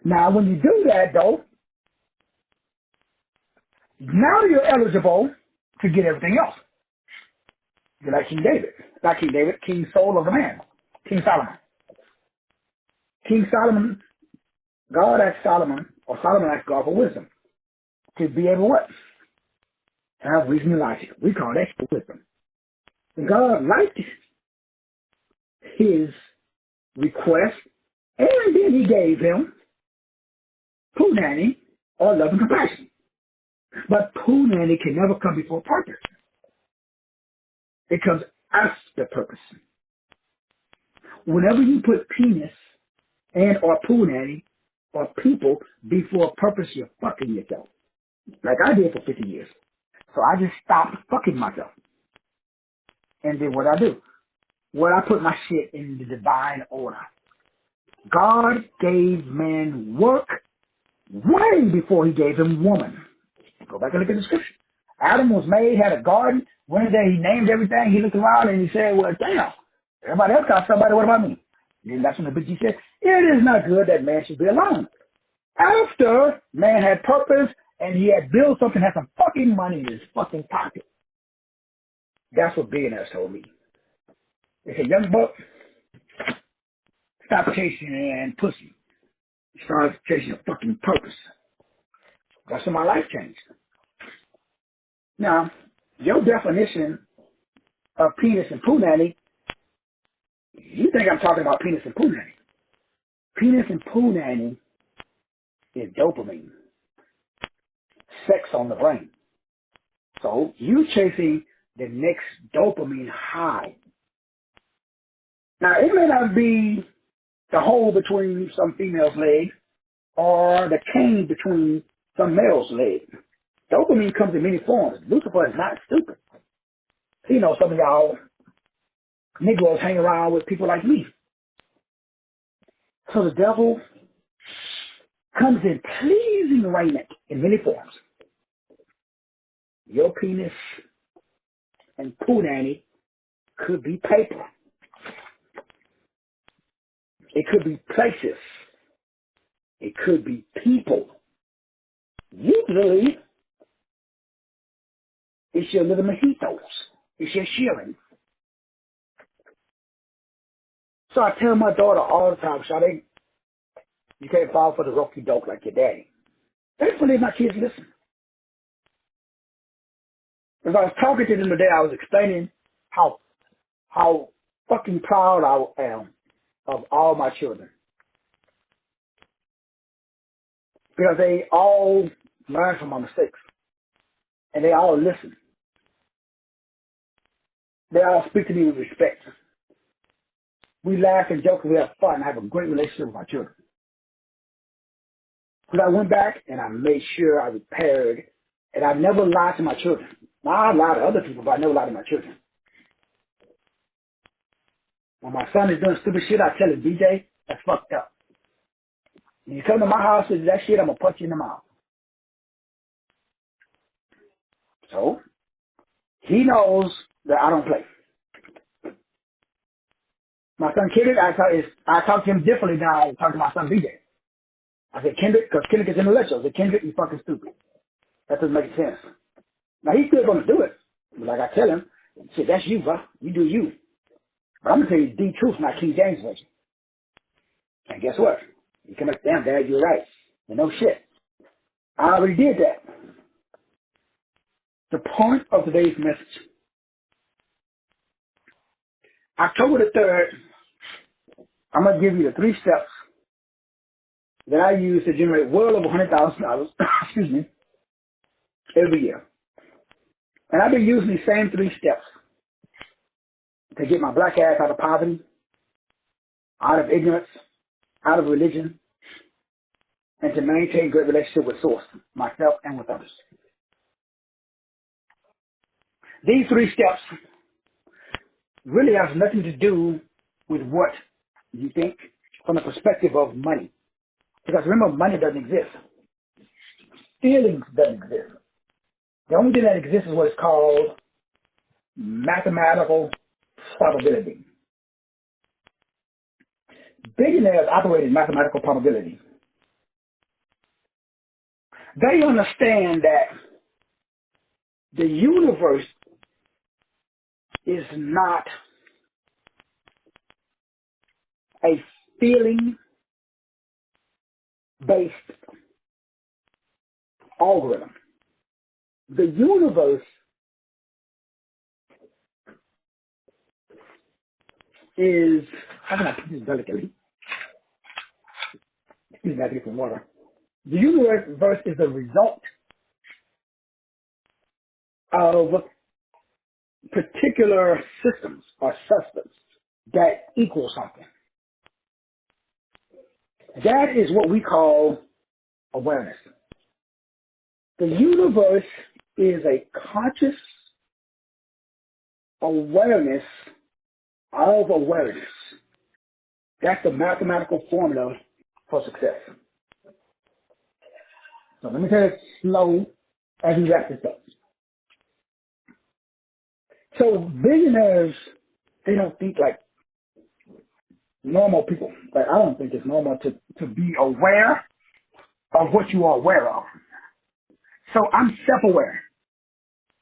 Now, when you do that, though, now you're eligible to get everything else. You're like King David. Not King David, King Soul of the man. King Solomon. King Solomon, God asked Solomon, or Solomon asked God for wisdom. To be able to what? Have reason and logic. We call that wisdom. And God liked his request, and then he gave him punani, or love and compassion. But punani can never come before purpose. It comes after purpose. Whenever you put penis and or punani or people before purpose, you're fucking yourself. Like I did for 50 years. So I just stopped fucking myself. And then what I do? Well, I put my shit in the divine order. God gave man work way before he gave him woman. Go back and look at the scripture. Adam was made, had a garden. One day he named everything. He looked around and he said, well, damn, everybody else got somebody. What about me? And then that's when the bitch said, it is not good that man should be alone. After man had purpose and he had built something, had some fucking money in his fucking pocket. That's what billionaires told me. They said, young buck, stop chasing pussy. Start chasing a fucking purpose. That's when my life changed. Now, your definition of penis and punani, you think I'm talking about penis and punani. Penis and punani is dopamine. Sex on the brain. So you chasing the next dopamine high. Now, it may not be the hole between some female's legs or the cane between some male's legs. Dopamine comes in many forms. Lucifer is not stupid. You know, some of y'all Negroes hang around with people like me. So the devil comes in pleasing raiment in many forms. Your penis and punani could be paper. It could be places. It could be people. Usually, it's your little mojitos. It's your sharing. So I tell my daughter all the time, Shawty, you can't fall for the roky dope like your daddy. Thankfully, my kids listen. As I was talking to them today, I was explaining how fucking proud I am of all my children. Because they all learn from my mistakes. And they all listen. They all speak to me with respect. We laugh and joke and we have fun. I have a great relationship with my children. Because I went back and I made sure I repaired, and I never lied to my children. Now, I lie to other people, but I never lie to my children. When my son is doing stupid shit, I tell him, DJ, that's fucked up. When you come to my house and do that shit, I'm going to punch you in the mouth. So, he knows that I don't play. My son Kendrick, I talk to him differently than I talk to my son BJ. I said, Kendrick, because Kendrick is intellectual. I said, Kendrick, you fucking stupid. That doesn't make sense. Now, he's still going to do it. But like I tell him, shit, that's you, bro. You do you. But I'm going to tell you the truth, not King James Version. And guess what? You come like, damn, Dad, you're right. And no shit. I already did that. The point of today's message. October the 3rd, I'm going to give you the 3 steps that I use to generate well over $100,000, excuse me, every year. And I've been using these same 3 steps to get my black ass out of poverty, out of ignorance, out of religion, and to maintain great relationship with Source, myself, and with others. These 3 steps really have nothing to do with what you think from the perspective of money. Because remember, money doesn't exist. Feelings doesn't exist. The only thing that exists is what is called mathematical probability. Billionaires operate in mathematical probability. They understand that the universe is not a feeling-based algorithm. The universe is, how can I put this delicately? Excuse me, I have to get some water. The universe is the result of particular systems or substance that equal something. That is what we call awareness. The universe is a conscious awareness of awareness. That's the mathematical formula for success. So let me tell it slow as we wrap this up. So billionaires, they don't think like normal people. Like I don't think it's normal to be aware of what you are aware of. So I'm self-aware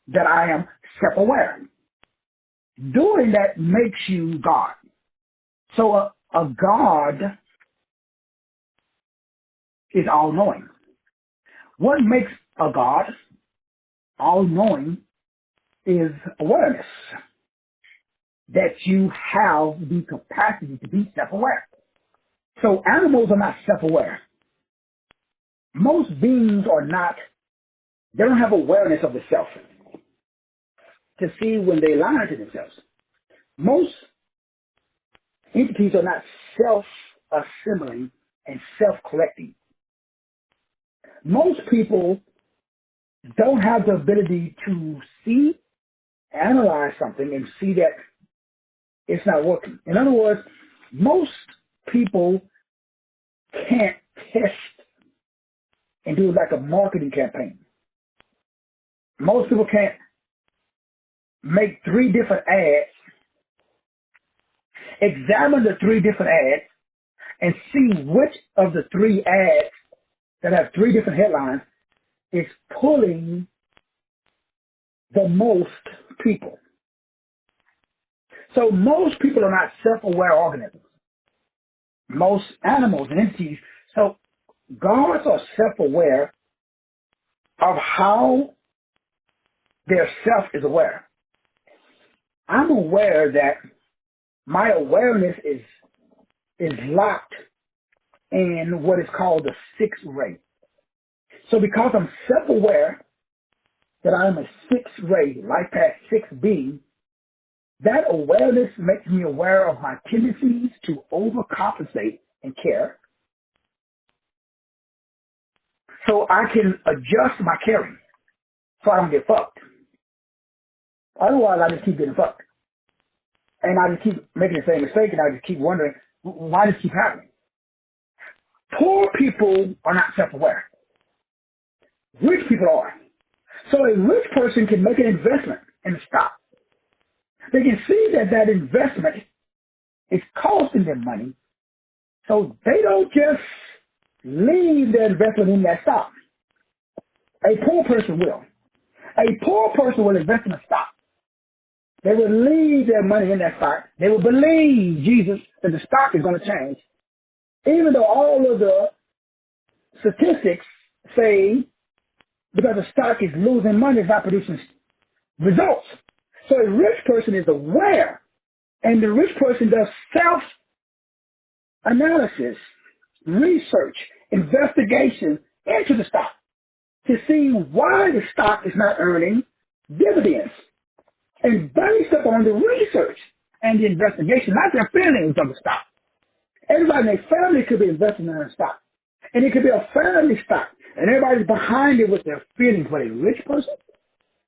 that I am self-aware. Doing that makes you God. So a God is all-knowing. What makes a God all-knowing is awareness. That you have the capacity to be self-aware. So animals are not self-aware. Most beings are not, they don't have awareness of the self to see when they lie to themselves. Most entities are not self-assembling and self-correcting. Most people don't have the ability to see, analyze something, and see that it's not working. In other words, most people can't test and do like a marketing campaign. Most people can't make 3 different ads, examine the 3 different ads, and see which of the 3 ads that have 3 different headlines is pulling the most people. So most people are not self-aware organisms. Most animals and entities. So gods are self-aware of how Their self is aware. I'm aware that my awareness is locked in what is called the sixth ray. So because I'm self-aware that I'm a sixth ray, life path 6B, that awareness makes me aware of my tendencies to overcompensate and care. So I can adjust my caring so I don't get fucked. Otherwise, I just keep getting fucked. And I just keep making the same mistake, and I just keep wondering, why does this keep happening? Poor people are not self-aware. Rich people are. So a rich person can make an investment in a stock. They can see that that investment is costing them money, so they don't just leave their investment in that stock. A poor person will. A poor person will invest in a stock. They will leave their money in that stock. They will believe Jesus that the stock is going to change, even though all of the statistics say because the stock is losing money, it's not producing results. So a rich person is aware, and the rich person does self-analysis, research, investigation into the stock to see why the stock is not earning dividends. And based upon the research and the investigation, not their feelings of the stock. Everybody in their family could be investing in a stock. And it could be a family stock. And everybody's behind it with their feelings. But a rich person,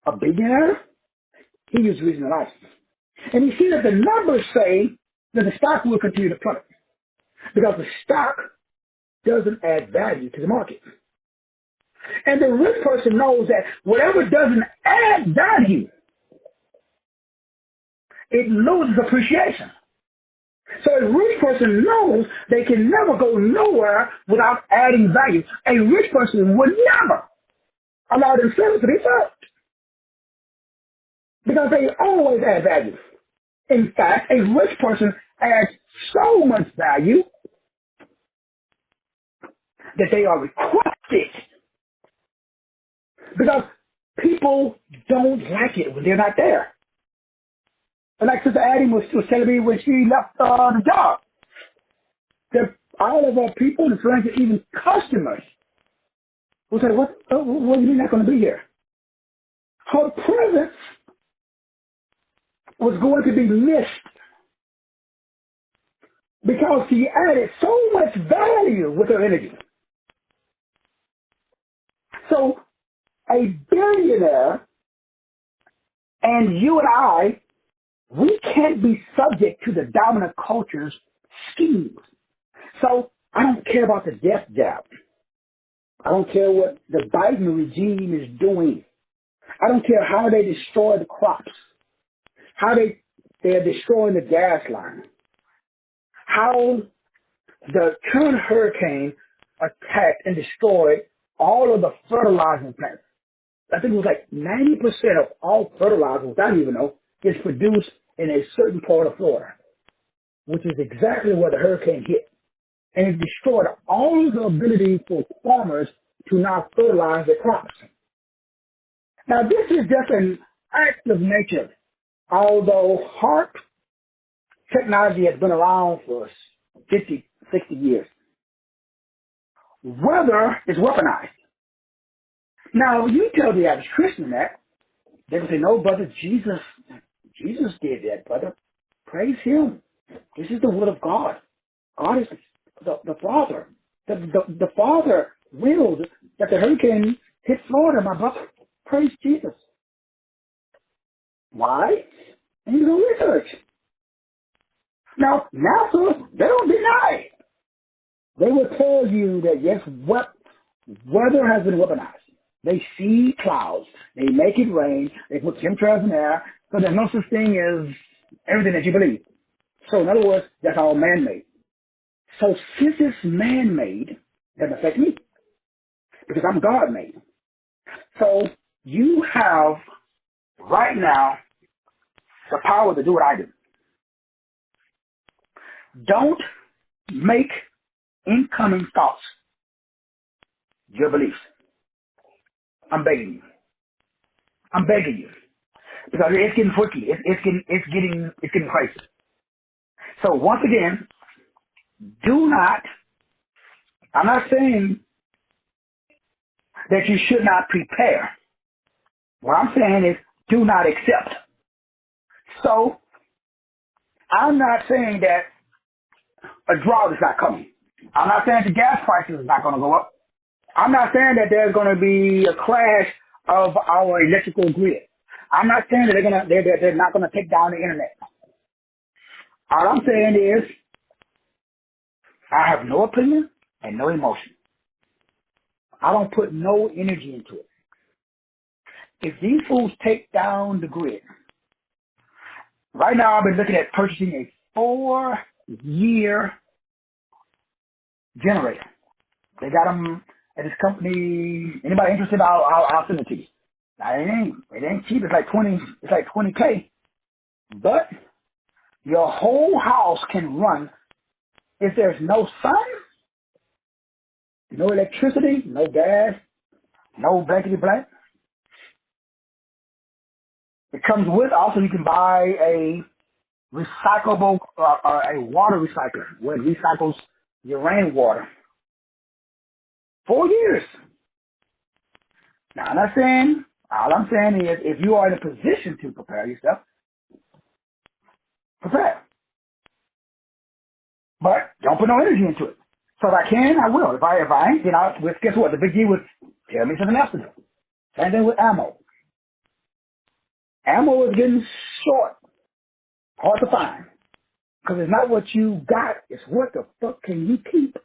a billionaire, he uses reason and logic. And you see that the numbers say that the stock will continue to plummet. Because the stock doesn't add value to the market. And the rich person knows that whatever doesn't add value, it loses appreciation. So a rich person knows they can never go nowhere without adding value. A rich person would never allow themselves to be fucked because they always add value. In fact, a rich person adds so much value that they are requested because people don't like it when they're not there. And like Sister Addie was telling me when she left the job, that all of our people, and friends, and even customers, will say, what do you mean not going to be here? Her presence was going to be missed because she added so much value with her energy. So a billionaire and you and I, we can't be subject to the dominant culture's schemes. So I don't care about the death jab. I don't care what the Biden regime is doing. I don't care how they destroy the crops, how they're destroying the gas line, how the current hurricane attacked and destroyed all of the fertilizing plants. I think it was like 90% of all fertilizer, which I don't even know, is produced in a certain part of Florida, which is exactly where the hurricane hit. And it destroyed all the ability for farmers to now fertilize their crops. Now, this is just an act of nature. Although HARP technology has been around for 50, 60 years, weather is weaponized. Now, you tell the average Christian that, they will say, no, brother, Jesus did that, brother. Praise him. This is the will of God. God is the Father. The Father willed that the hurricane hit Florida, my brother. Praise Jesus. Why? And you do research. Now, NASA, they don't deny it. They will tell you that, yes, weather has been weaponized. They see clouds. They make it rain. They put chemtrails in there. So there's no such thing as everything that you believe. So in other words, that's all man-made. So since it's man-made, it doesn't affect me because I'm God-made. So you have right now the power to do what I do. Don't make incoming thoughts your beliefs. I'm begging you. I'm begging you. Because it's getting freaky. It's getting crazy. So once again, I'm not saying that you should not prepare. What I'm saying is do not accept. So I'm not saying that a drought is not coming. I'm not saying the gas prices is not going to go up. I'm not saying that there's going to be a crash of our electrical grid. I'm not saying that they're not going to take down the internet. All I'm saying is I have no opinion and no emotion. I don't put no energy into it. If these fools take down the grid, right now I've been looking at purchasing a 4-year generator. They got them at this company. Anybody interested? I'll send it to you. Now, it ain't cheap. It's like 20K. But your whole house can run if there's no sun, no electricity, no gas, no blankety blank. It comes with also you can buy a recyclable, a water recycler where it recycles your rainwater. 4 years. Now, all I'm saying is if you are in a position to prepare yourself, prepare. But don't put no energy into it. So if I can, I will. If I ain't, guess what? The big G would tell me something else to do. Same thing with ammo. Ammo is getting short. Hard to find. Because it's not what you got, it's what the fuck can you keep.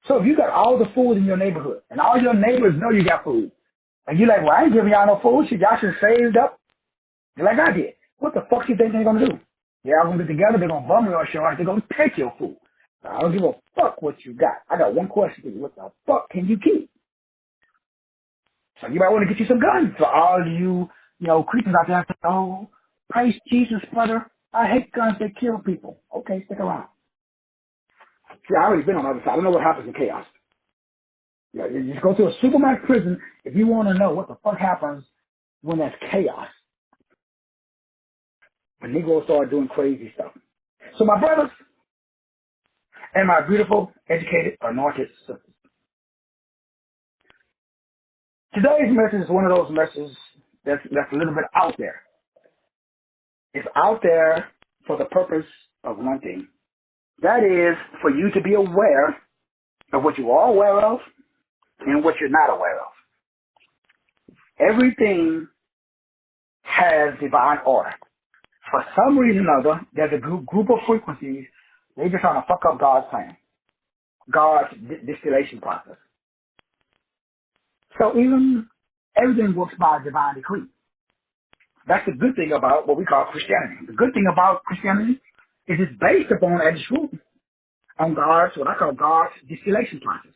So if you got all the food in your neighborhood, and all your neighbors know you got food, and you're like, well, I ain't giving y'all no food, shit, y'all should have saved up. You're like I did. What the fuck you think they're going to do? They're all going to get together, they're going to bum your shit, they're going to take your food. I don't give a fuck what you got. I got one question for you. What the fuck can you keep? So you might want to get you some guns for all you, creatures out there. Oh, praise Jesus, brother. I hate guns. They kill people. Okay, stick around. See, I already been on the other side. I don't know what happens in chaos. You just go to a Supermax prison if you want to know what the fuck happens when there's chaos. When Negroes start doing crazy stuff. So my brothers and my beautiful, educated, anointed sisters. Today's message is one of those messages that's a little bit out there. It's out there for the purpose of one thing. That is for you to be aware of what you are aware of and what you're not aware of. Everything has divine order. For some reason or other, there's a group of frequencies, they're just trying to fuck up God's plan, God's distillation process. So everything works by divine decree. That's the good thing about what we call Christianity. The good thing about Christianity is it's based upon that truth, on what I call God's distillation process.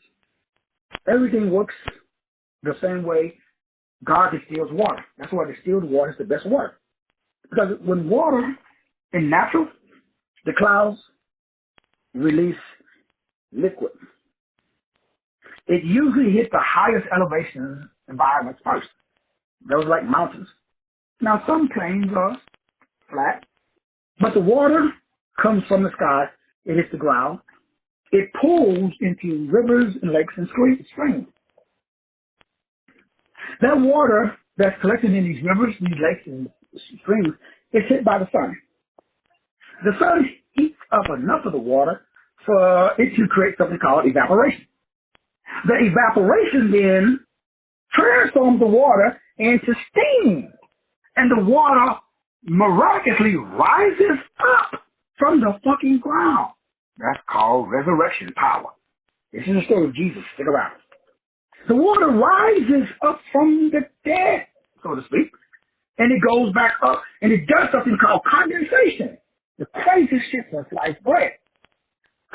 Everything works the same way God distills water. That's why distilled water is the best water. Because when water in natural, the clouds release liquid. It usually hits the highest elevation environments first. Those like mountains. Now some plains are flat, but the water comes from the sky. It hits the ground. It pools into rivers and lakes and streams. That water that's collected in these rivers, these lakes and streams is hit by the sun. The sun heats up enough of the water for it to create something called evaporation. The evaporation then transforms the water into steam. And the water miraculously rises up from the fucking ground. That's called resurrection power. This is the story of Jesus. Stick around. The water rises up from the dead, so to speak, and it goes back up, and it does something called condensation. The craziest shit for sliced bread.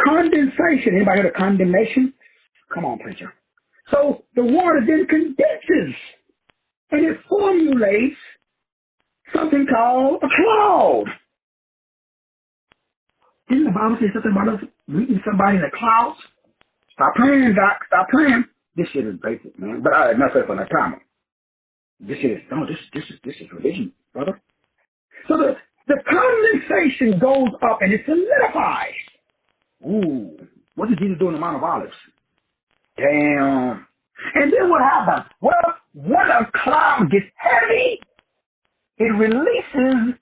Condensation. Anybody heard of condemnation? Come on, preacher. So the water then condenses, and it formulates something called a cloud. Didn't the Bible say something about us meeting somebody in the clouds? Stop playing, Doc. Stop playing. This shit is basic, man. But enough for that time. This is religion, brother. So the condensation goes up and it solidifies. Ooh, what did Jesus do in the Mount of Olives? Damn. And then what happens? Well, when a cloud gets heavy, it releases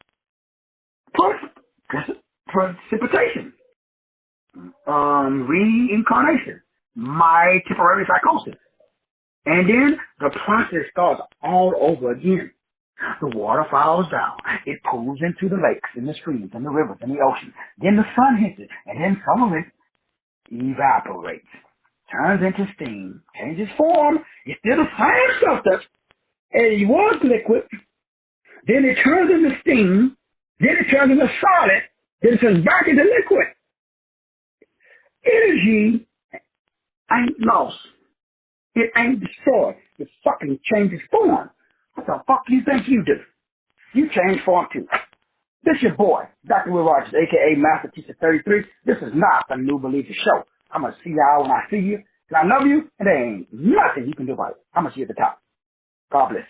precipitation, reincarnation, my temporary psychosis. And then the process starts all over again. The water falls down. It pools into the lakes and the streams and the rivers and the ocean. Then the sun hits it, and then some of it evaporates, turns into steam, changes form. It's still the same substance. It was liquid. Then it turns into steam. Then it turns into solid. Then it turns back into liquid. Energy ain't lost. It ain't destroyed. It fucking changes form. What the fuck do you think you do? You change form too. This your boy, Dr. Will Rogers, a.k.a. Master Teacher 33. This is not a New Believer show. I'm going to see y'all when I see you. And I love you, and there ain't nothing you can do about it. I'm going to see you at the top. God bless.